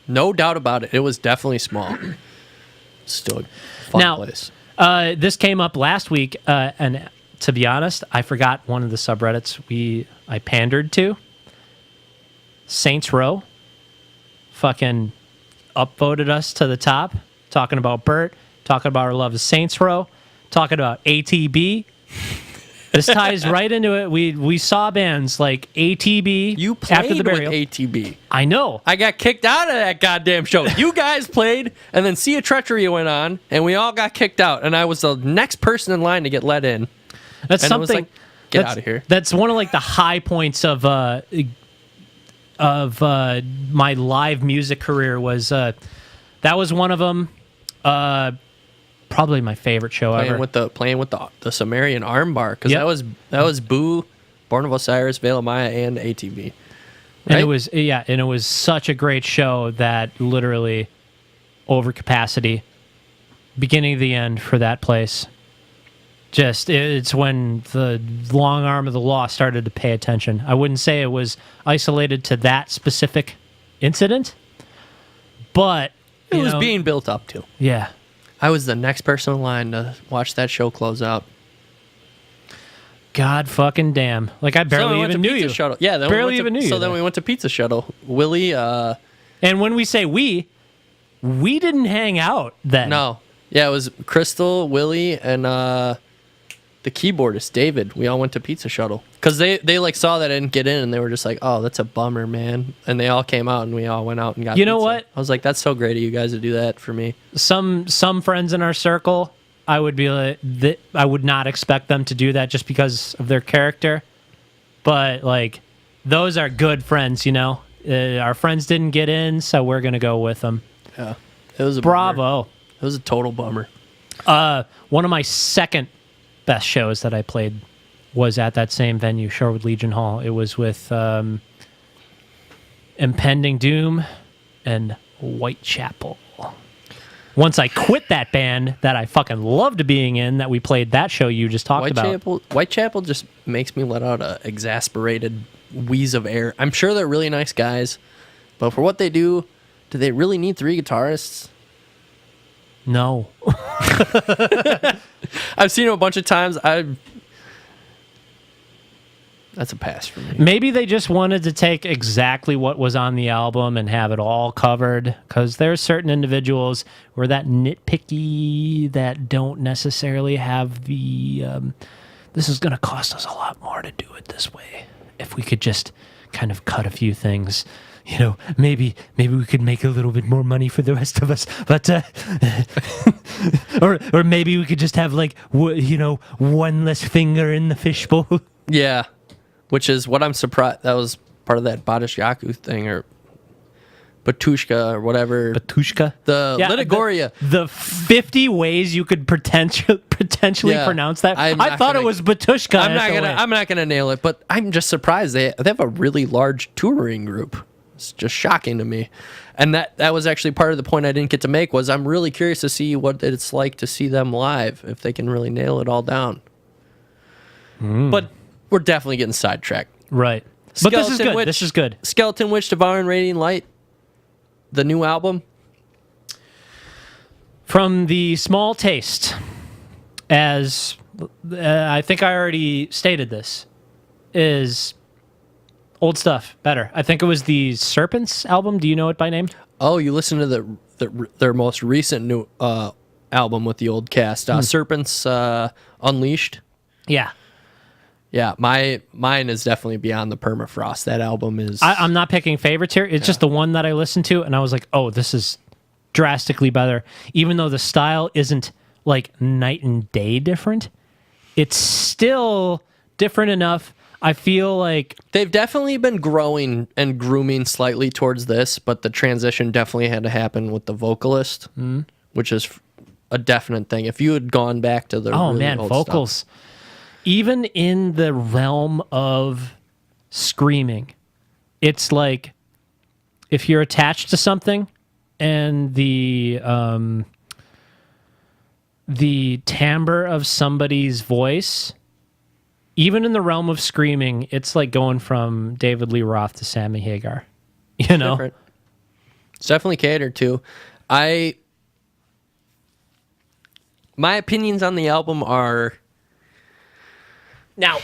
No doubt about it. It was definitely small. Still a fun place. This came up last week, and to be honest, I forgot one of the subreddits I pandered to. Saints Row fucking upvoted us to the top, talking about Bert, talking about our love of Saints Row, talking about ATB. This ties right into it. We saw bands like ATB. You played after the burial. with ATB. I know. I got kicked out of that goddamn show. You guys played, and then Sea of Treachery went on, and we all got kicked out, and I was the next person in line to get let in. That's and something. it was like, get out of here. That's one of like the high points of my live music career. Was that was one of them. Probably my favorite show ever. Playing with the Sumerian armbar, because that was Boo, Born of Osiris, Veil of Maya, and ATB. Right? And it was such a great show that literally over capacity, beginning to the end for that place. Just it's when the long arm of the law started to pay attention. I wouldn't say it was isolated to that specific incident, but it was being built up to. Yeah. I was the next person in line to watch that show close out. God fucking damn. Like, I barely even knew you. Shuttle. Yeah, then barely even knew you. So then we went to Pizza Shuttle. Willie, and when we say we didn't hang out then. No. Yeah, it was Crystal, Willie, and the keyboardist, David. We all went to Pizza Shuttle. Because they like saw that I didn't get in, and they were just like, oh, that's a bummer, man. And they all came out, and we all went out and got You pizza. know what? I was like, that's so great of you guys to do that for me. Some friends in our circle, I would be like, I would not expect them to do that just because of their character. But like, those are good friends, you know. Our friends didn't get in, so we're gonna go with them. Yeah, it was a bravo. Bummer. It was a total bummer. One of my second best shows that I played was at that same venue, Shorewood Legion Hall. It was with Impending Doom and Whitechapel. Once I quit that band that I fucking loved being in, that we played that show you just talked about. Whitechapel just makes me let out a exasperated wheeze of air. I'm sure they're really nice guys, but for what they do they really need 3 guitarists? No. I've seen them a bunch of times. That's a pass for me. Maybe they just wanted to take exactly what was on the album and have it all covered, because there's certain individuals who are that nitpicky that don't necessarily have the this is going to cost us a lot more to do it this way. If we could just kind of cut a few things, you know, maybe we could make a little bit more money for the rest of us, but or maybe we could just have like one less finger in the fishbowl. Yeah. Which is what I'm surprised. That was part of that Badish Yaku thing, or Batushka, or whatever. Batushka? Litigoria. The 50 ways you could potentially pronounce that. I thought it was Batushka. I'm not gonna nail it, but I'm just surprised. They have a really large touring group. It's just shocking to me. And that was actually part of the point I didn't get to make, was I'm really curious to see what it's like to see them live, if they can really nail it all down. But we're definitely getting sidetracked. Right. But this is good. This is good. Skeleton Witch, Devouring Radiant Light, the new album. From the small taste, as I think I already stated this, is old stuff better. I think it was the Serpents album. Do you know it by name? Oh, you listened to their most recent new album with the old cast, Serpents Unleashed. Yeah. Yeah, mine is definitely Beyond the Permafrost. That album is... I'm not picking favorites here. It's just the one that I listened to, and I was like, oh, this is drastically better. Even though the style isn't like night and day different, it's still different enough. I feel like... They've definitely been growing and grooming slightly towards this, but the transition definitely had to happen with the vocalist, which is a definite thing. If you had gone back to the old vocals... stuff, even in the realm of screaming, it's like if you're attached to something and the the timbre of somebody's voice, even in the realm of screaming, it's like going from David Lee Roth to Sammy Hagar. You know? Different. It's definitely catered to. My opinions on the album are... Now,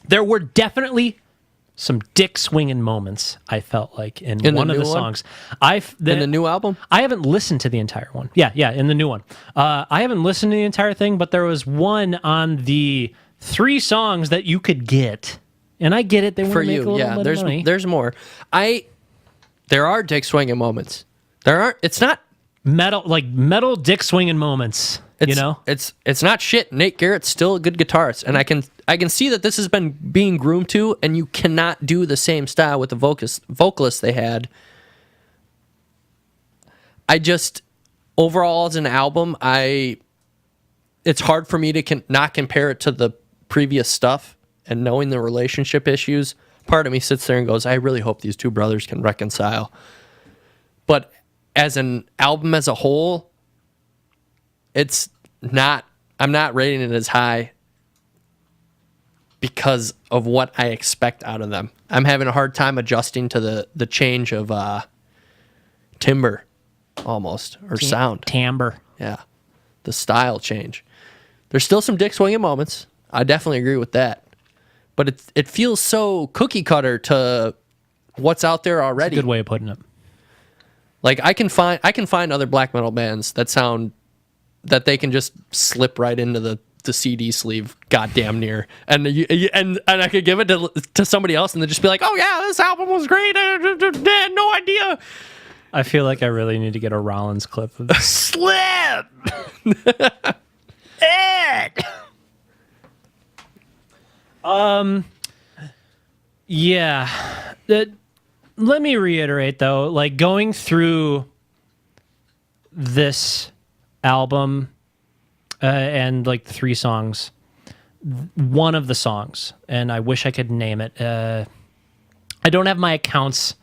there were definitely some dick swinging moments, I felt like, in one of the songs. In the new album? I haven't listened to the entire one. Yeah, in the new one. I haven't listened to the entire thing, but there was one on the 3 songs that you could get. And I get it. They want to make a little bit of money. There's more. There are dick swinging moments. It's not... metal dick swinging moments. You know, it's not shit. Nate Garrett's still a good guitarist, and I can see that this has been being groomed to, and you cannot do the same style with the vocalist they had. I just overall as an album, it's hard for me to not compare it to the previous stuff, and knowing the relationship issues, part of me sits there and goes, I really hope these two brothers can reconcile. But as an album as a whole, I'm not rating it as high because of what I expect out of them. I'm having a hard time adjusting to the change of timbre almost, or sound. Timbre. Yeah. The style change. There's still some dick swinging moments. I definitely agree with that. But it feels so cookie cutter to what's out there already. That's a good way of putting it. Like I can find other black metal bands that they can just slip right into the CD sleeve, goddamn near, and I could give it to somebody else, and they'd just be like, "Oh yeah, this album was great." I had no idea. I feel like I really need to get a Rollins clip of this. Slip! Ed! Yeah. Let me reiterate though, like going through this album and like 3 songs, one of the songs, and I wish I could name it. I don't have my accounts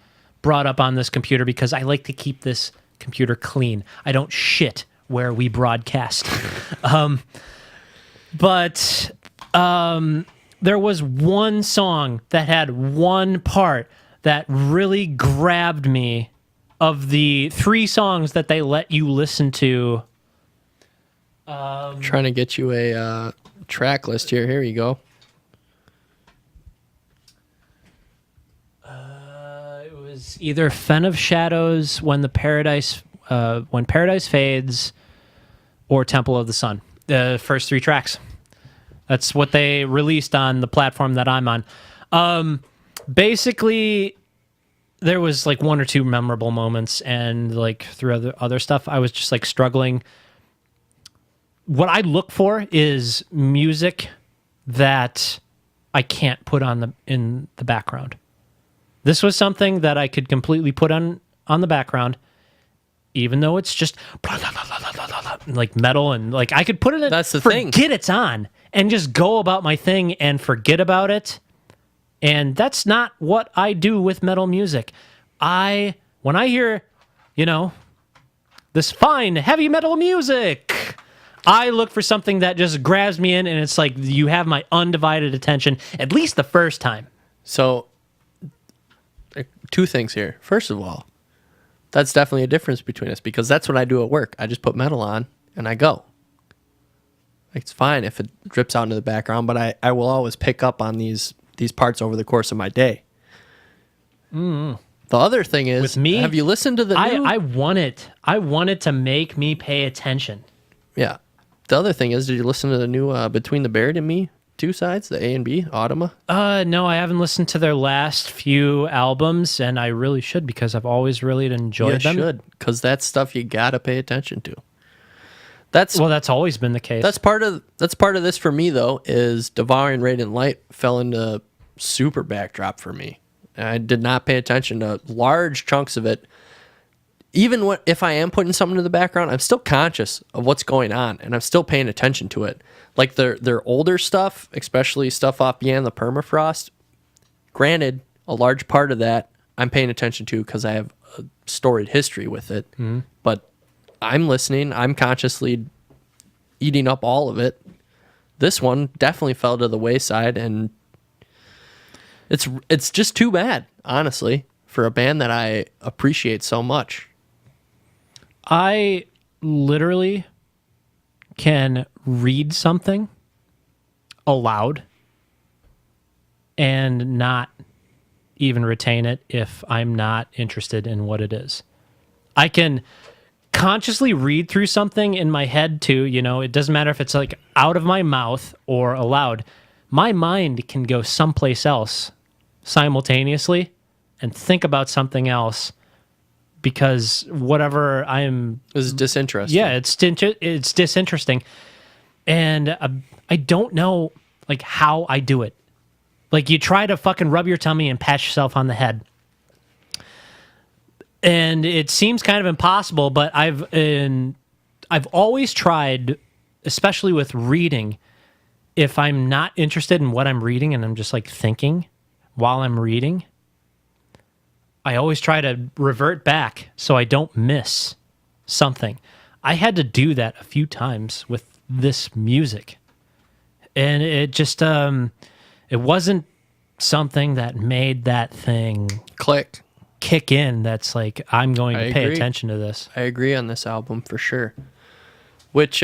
brought up on this computer because I like to keep this computer clean. I don't shit where we broadcast. But there was one song that had one part that really grabbed me of the 3 songs that they let you listen to. Trying to get you a track list here. Here you go. It was either Fen of Shadows, When Paradise Fades, or Temple of the Sun. The first 3 tracks. That's what they released on the platform that I'm on. Basically, there was like 1 or 2 memorable moments, and like through other stuff, I was just like struggling. What I look for is music that I can't put on in the background. This was something that I could completely put on the background, even though it's just blah, blah, blah, blah, blah, blah, blah, like metal, and like I could put it in. That's the thing. Forget it's on and just go about my thing and forget about it. And that's not what I do with metal music. When I hear, this fine heavy metal music, I look for something that just grabs me in, and it's like you have my undivided attention, at least the first time. So, 2 things here. First of all, that's definitely a difference between us because that's what I do at work. I just put metal on and I go. It's fine if it drips out into the background, but I will always pick up on these parts over the course of my day. The other thing is, with me, have you listened to the new... I want it to make me pay attention. Yeah. The other thing is, did you listen to the new Between the Buried and Me 2 sides, the A and B, Automa? No, I haven't listened to their last few albums, and I really should because I've always really enjoyed them. You should, because that's stuff you gotta pay attention to. That's always been the case. That's part of this for me though. Is Devouring Radiant Light fell into super backdrop for me. I did not pay attention to large chunks of it. Even if I am putting something to the background, I'm still conscious of what's going on, and I'm still paying attention to it. Like their older stuff, especially stuff off Beyond the Permafrost. Granted, a large part of that I'm paying attention to because I have a storied history with it. Mm-hmm. But I'm listening. I'm consciously eating up all of it. This one definitely fell to the wayside, and it's just too bad, honestly, for a band that I appreciate so much. I literally can read something aloud and not even retain it if I'm not interested in what it is. I can consciously read through something in my head too, it doesn't matter if it's like out of my mouth or aloud. My mind can go someplace else simultaneously and think about something else because whatever is disinteresting. Yeah, it's disinteresting. And I don't know like how I do it. Like you try to fucking rub your tummy and pat yourself on the head. And it seems kind of impossible, but I've always tried, especially with reading, if I'm not interested in what I'm reading and I'm just like thinking while I'm reading, I always try to revert back so I don't miss something. I had to do that a few times with this music. And it just, it wasn't something that made that thing kick in. That's like, I'm going to pay attention to this. I agree on this album for sure. Which,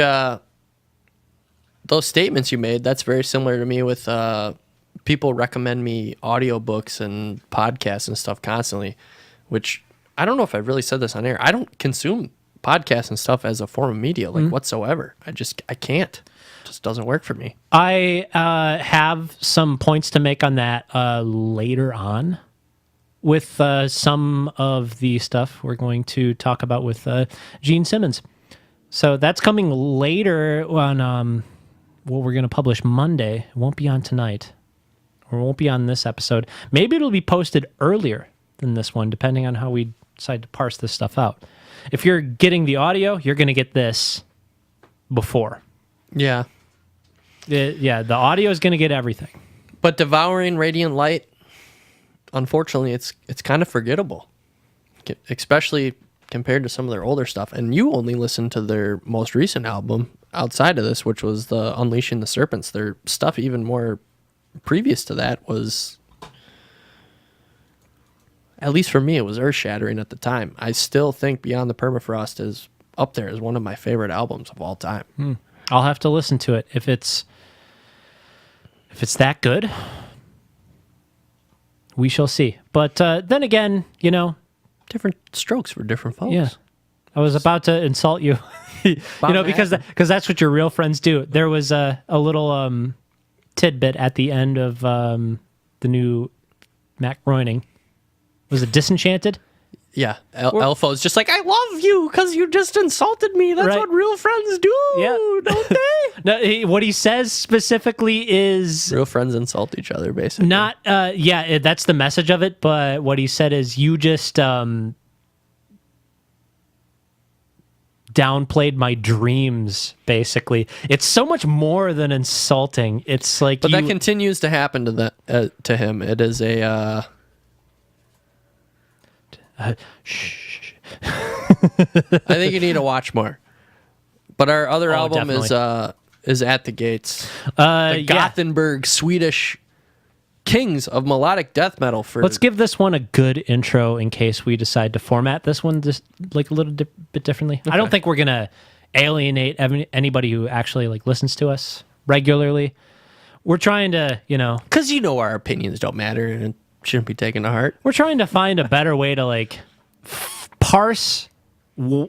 those statements you made, that's very similar to me with people recommend me audiobooks and podcasts and stuff constantly, which I don't know if I've really said this on air. I don't consume podcasts and stuff as a form of media, like whatsoever. I can't. It just doesn't work for me. I have some points to make on that later on with some of the stuff we're going to talk about with Gene Simmons. So that's coming later on what we're going to publish Monday. It won't be on tonight, or it won't be on this episode. Maybe it'll be posted earlier than this one, depending on how we decide to parse this stuff out. If you're getting the audio, you're going to get this before. Yeah. The audio is going to get everything. But Devouring Radiant Light, unfortunately, it's kind of forgettable, especially compared to some of their older stuff. And you only listened to their most recent album outside of this, which was the Unleashing the Serpents. Their stuff even more previous to that was, at least for me, it was earth-shattering at the time. I still think Beyond the Permafrost is up there as one of my favorite albums of all time. I'll have to listen to it. If it's that good, we shall see. But then again, Different strokes for different folks. yeah, I was about to insult you, because that's what your real friends do. There was a little tidbit at the end of the new Mac Groening. Was it Disenchanted? Yeah, Elfo's just like, I love you because you just insulted me. That's Right. what real friends do, don't they? No, what he says specifically is Real friends insult each other, basically. not, that's the message of it, but what he said is you just downplayed my dreams, basically. It's so much more than insulting. It's like But that continues to happen to him. It is a... shh. I think you need to watch more. But our other album definitely. is At the Gates. The Gothenburg Swedish kings of melodic death metal. Let's give this one a good intro in case we decide to format this one just like a little bit differently. Okay. I don't think we're gonna alienate anybody who actually like listens to us regularly. We're trying to, because our opinions don't matter and it shouldn't be taken to heart. We're trying to find a better way to like parse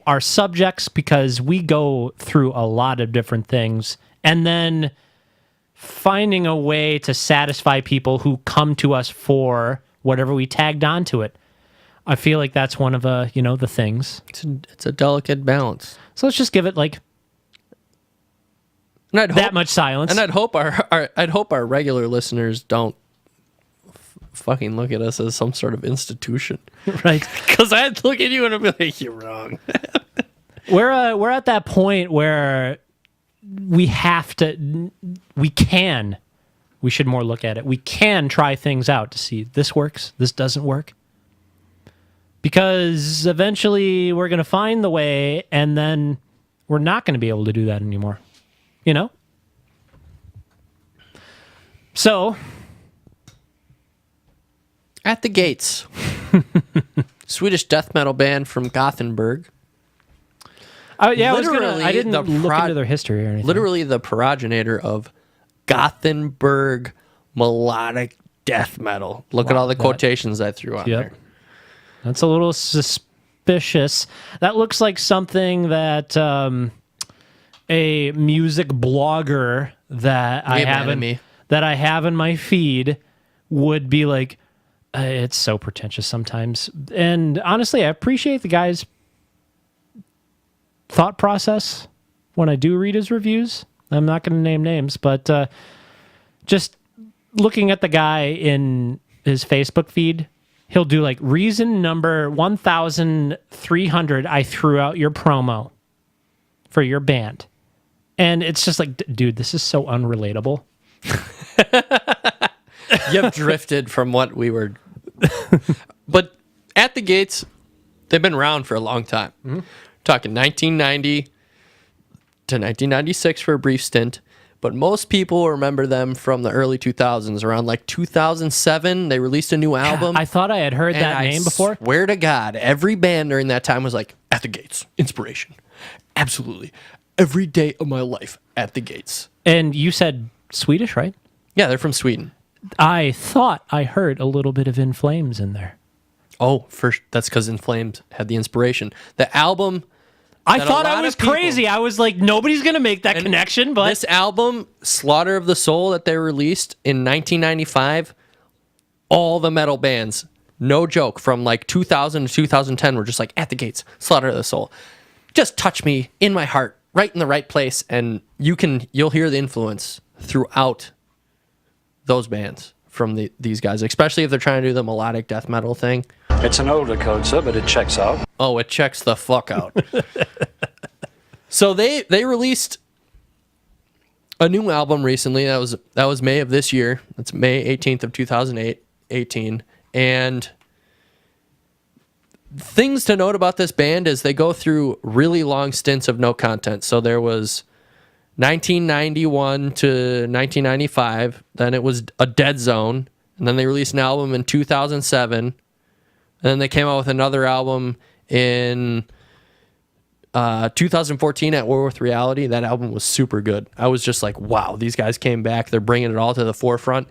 our subjects because we go through a lot of different things, and then finding a way to satisfy people who come to us for whatever we tagged onto it. I feel like that's one of the things. It's a delicate balance. So let's just give it like that much silence. And I'd hope our regular listeners don't fucking look at us as some sort of institution, right? Because I'd look at you and I'd be like, "You're wrong." We're at that point where we should more look at it. We can try things out to see this works, this doesn't work. Because eventually we're going to find the way, and then we're not going to be able to do that anymore. you know? So, At the Gates. Swedish death metal band from Gothenburg. I didn't the look into their history or anything. Literally the progenitor of Gothenburg melodic death metal. Look at all the quotations I threw on there. That's a little suspicious. That looks like something that a music blogger that I have in my feed would be like, it's so pretentious sometimes. And honestly, I appreciate the guy's thought process when I do read his reviews. I'm not going to name names, but just looking at the guy in his Facebook feed, he'll do like reason number 1,300. I threw out your promo for your band. And it's just like, dude, this is so unrelatable. You've drifted from what we were. But At the Gates, they've been around for a long time. Mm-hmm. Talking 1990 to 1996 for a brief stint. But most people remember them from the early 2000s. Around like 2007, they released a new album. I thought I had heard that name before. I swear to God, every band during that time was like, At the Gates, inspiration. Absolutely. Every day of my life, At the Gates. And you said Swedish, right? Yeah, they're from Sweden. I thought I heard a little bit of In Flames in there. Oh, that's because In Flames had the inspiration. The album... I thought I was crazy. I was like, nobody's going to make that connection, but... This album, Slaughter of the Soul, that they released in 1995, all the metal bands, no joke, from like 2000 to 2010 were just like, At the Gates, Slaughter of the Soul. Just touch me in my heart, right in the right place, and you'll hear the influence throughout those bands from these guys, especially if they're trying to do the melodic death metal thing. It's an older code, sir, but it checks out. Oh, it checks the fuck out. So they released a new album recently. That was May of this year. That's May 18th of 2018. And things to note about this band is they go through really long stints of no content. So there was 1991 to 1995. Then it was a dead zone. And then they released an album in 2007. And then they came out with another album in 2014 at War with Reality. That album was super good. I was just like, wow, these guys came back. They're bringing it all to the forefront.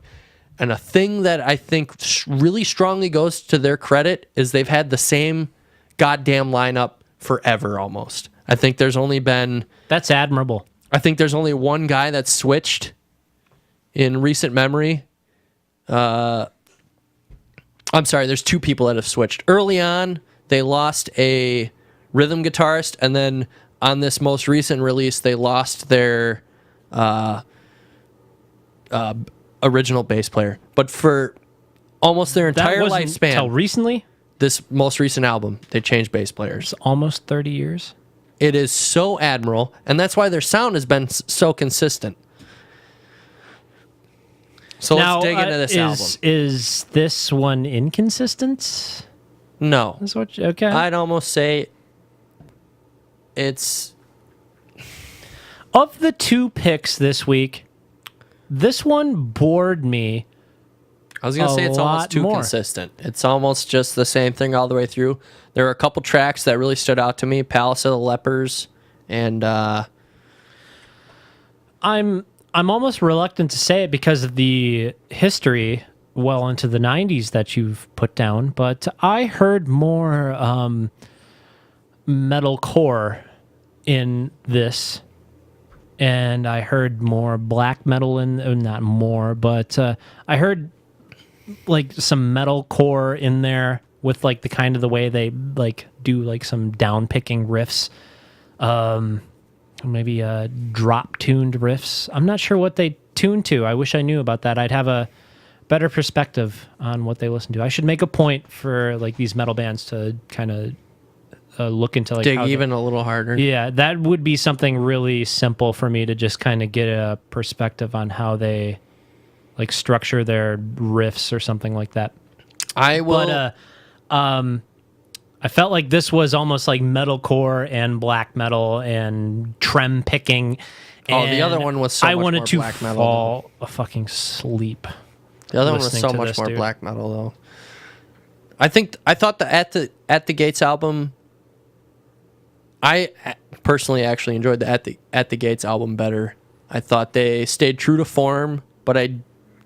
And a thing that I think really strongly goes to their credit is they've had the same goddamn lineup forever almost. I think there's only been... That's admirable. I think there's only one guy that's switched in recent memory. I'm sorry, there's two people that have switched. Early on, they lost a rhythm guitarist, and then on this most recent release, they lost their original bass player. But for almost their entire lifespan... Until recently? This most recent album, they changed bass players. It's almost 30 years? It is so admirable, and that's why their sound has been so consistent. So now, let's dig into this album. Is this one inconsistent? No. Okay. I'd almost say it's... Of the two picks this week, this one bored me. I was going to say it's almost too consistent. It's almost just the same thing all the way through. There are a couple tracks that really stood out to me. Palace of the Lepers and... I'm almost reluctant to say it because of the history well into the 90s that you've put down, but I heard more metalcore in this, and I heard more black metal not more, but I heard like some metalcore in there with like the kind of the way they like do like some down picking riffs. Maybe drop-tuned riffs. I'm not sure what they tune to. I wish I knew about that. I'd have a better perspective on what they listen to. I should make a point for like these metal bands to kind of look into like dig even a little harder. Yeah, that would be something really simple for me to just kind of get a perspective on how they like structure their riffs or something like that. I will. But I I felt like this was almost like metalcore and black metal and trem picking. Oh, the other and one was so I much wanted more to black metal. fall a fucking sleep. The other one was listening so to much this, more dude. black metal, though. I thought the At the Gates album. I personally actually enjoyed the At the Gates album better. I thought they stayed true to form, but I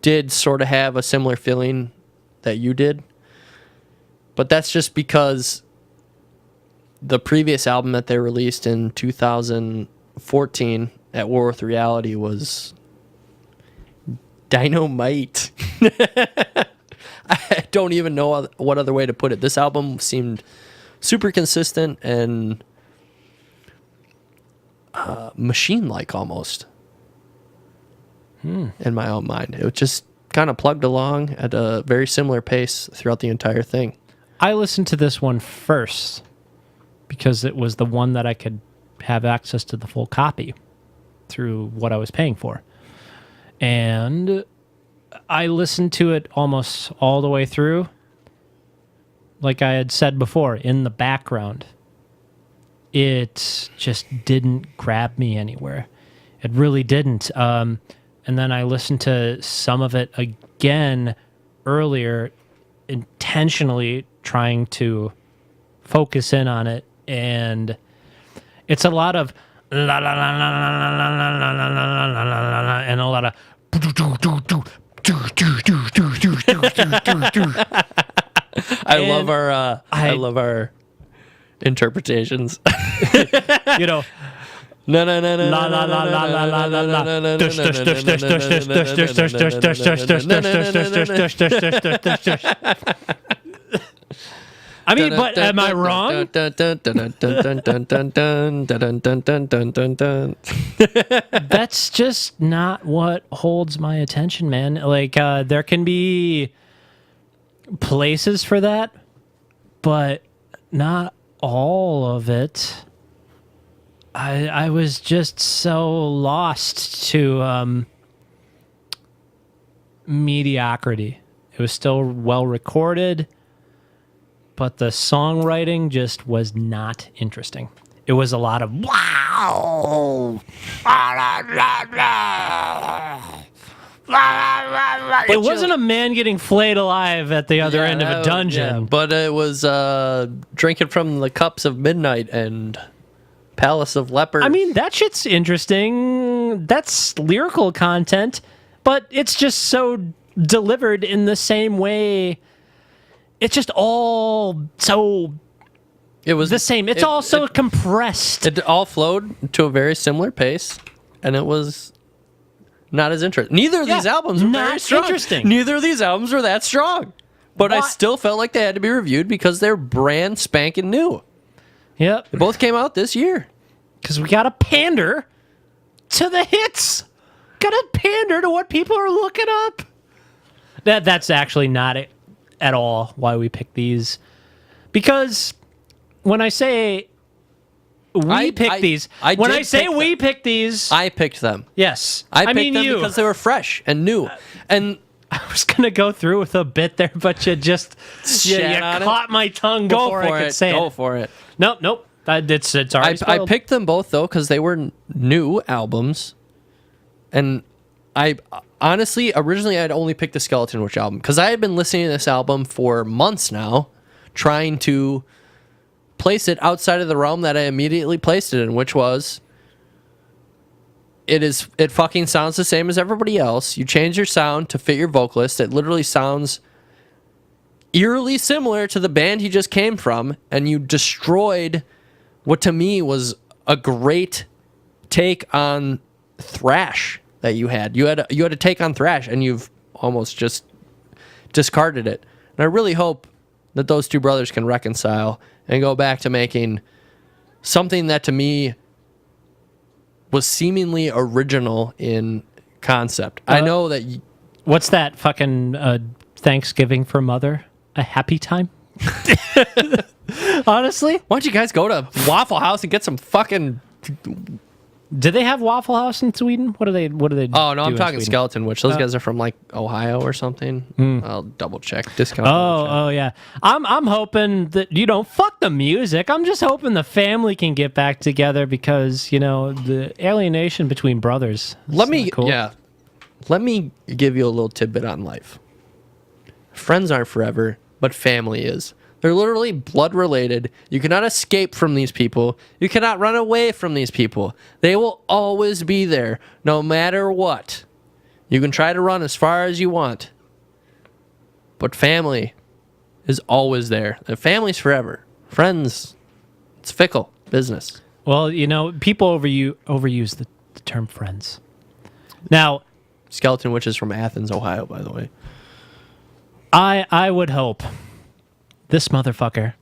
did sort of have a similar feeling that you did. But that's just because the previous album that they released in 2014 at War with Reality was dynamite. I don't even know what other way to put it. This album seemed super consistent and machine-like almost. In my own mind. It just kind of plugged along at a very similar pace throughout the entire thing. I listened to this one first because it was the one that I could have access to the full copy through what I was paying for. And I listened to it almost all the way through. Like I had said before, in the background. It just didn't grab me anywhere. It really didn't. And then I listened to some of it again earlier, intentionally trying to focus in on it. And it's a lot of la la la la la la la la la la la la and a lot of I love our interpretations. you know, No. la la la la la la la la la. I mean, but am I wrong? That's just not what holds my attention, man. Like, there can be places for that, but not all of it. I was just so lost to mediocrity. It was still well recorded, but the songwriting just was not interesting. It was a lot of wow. It wasn't a man getting flayed alive at the other end of a dungeon. Yeah, but it was drinking from the cups of midnight and Palace of Leopards. I mean, that shit's interesting. That's lyrical content, but it's just so delivered in the same way. It's just all so it was the same. It's all so compressed. It all flowed to a very similar pace, and it was not as interesting. Neither of these albums were very strong. Interesting. Neither of these albums were that strong. But I still felt like they had to be reviewed because they're brand spanking new. Yep. They both came out this year. Because we got to pander to the hits. Got to pander to what people are looking up. That's actually not it at all why we pick these. Because when I say we pick these, I pick these, I picked them. yes. I picked them you. because they were fresh and new. And I was going to go through with a bit there, but you just you caught my tongue before I could say it. Go for it. Nope. It's already spoiled. I picked them both, though, because they were new albums. And I honestly, originally, I'd only picked the Skeleton Witch album because I had been listening to this album for months now, trying to place it outside of the realm that I immediately placed it in, which was it fucking sounds the same as everybody else. You change your sound to fit your vocalist. It literally sounds eerily similar to the band he just came from, and you destroyed what to me was a great take on thrash that you had. You had a take on thrash, and you've almost just discarded it. And I really hope that those two brothers can reconcile and go back to making something that to me was seemingly original in concept. I know that... What's that fucking Thanksgiving for Mother? A happy time? Honestly? Why don't you guys go to Waffle House and get some fucking Do they have Waffle House in Sweden? What do they? Oh no, I'm do in talking Sweden? Skeleton Witch. Those guys are from like Ohio or something. I'll double check. Discount. Oh yeah. I'm hoping that fuck the music. I'm just hoping the family can get back together because the alienation between brothers. Let me cool. Let me give you a little tidbit on life. Friends aren't forever, but family is. They're literally blood related. You cannot escape from these people. You cannot run away from these people. They will always be there, no matter what. You can try to run as far as you want, but family is always there. And family's forever. Friends, it's fickle business. Well, people overuse the term friends. Now, Skeleton Witch is from Athens, Ohio, by the way. I would hope this motherfucker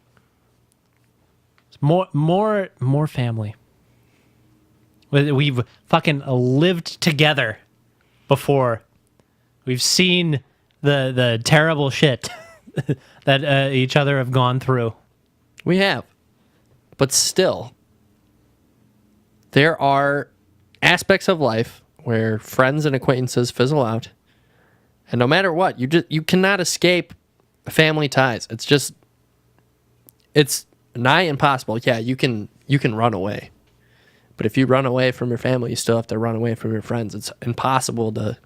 is more family. We've fucking lived together before. We've seen the terrible shit that each other have gone through. We have. But still, there are aspects of life where friends and acquaintances fizzle out. And no matter what, you cannot escape family ties. It's nigh impossible. Yeah, you can run away. But if you run away from your family, you still have to run away from your friends. It's impossible to...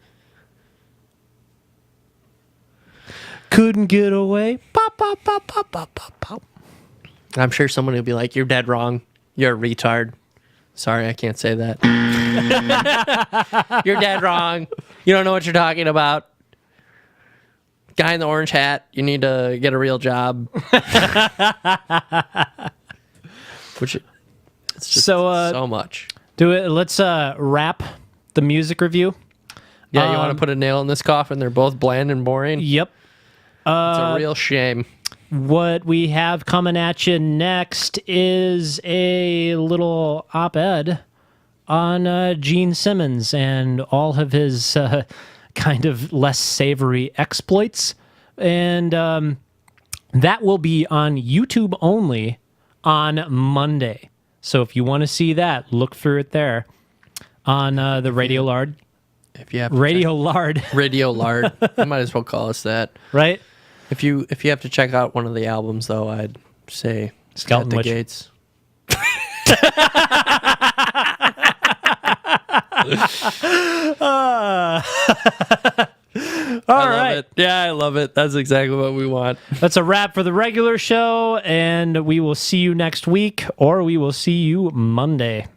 Couldn't get away. Pop, pop, pop, pop, pop, pop, pop. I'm sure someone will be like, you're dead wrong. You're a retard. Sorry, I can't say that. You're dead wrong. You don't know what you're talking about. Guy in the orange hat, you need to get a real job. Which it's just so much. Let's wrap the music review. Yeah, you want to put a nail in this coffin? They're both bland and boring. Yep. It's a real shame. What we have coming at you next is a little op-ed on Gene Simmons and all of his kind of less savory exploits. And that will be on YouTube only on Monday. So if you want to see that, look for it there on the RadioLOUD. If you have RadioLOUD. I might as well call us that. Right? If you have to check out one of the albums, though, I'd say Skeleton At the Witch. Gates. All right. Yeah, I love it. That's exactly what we want. That's a wrap for the regular show, and we will see you next week, or we will see you Monday.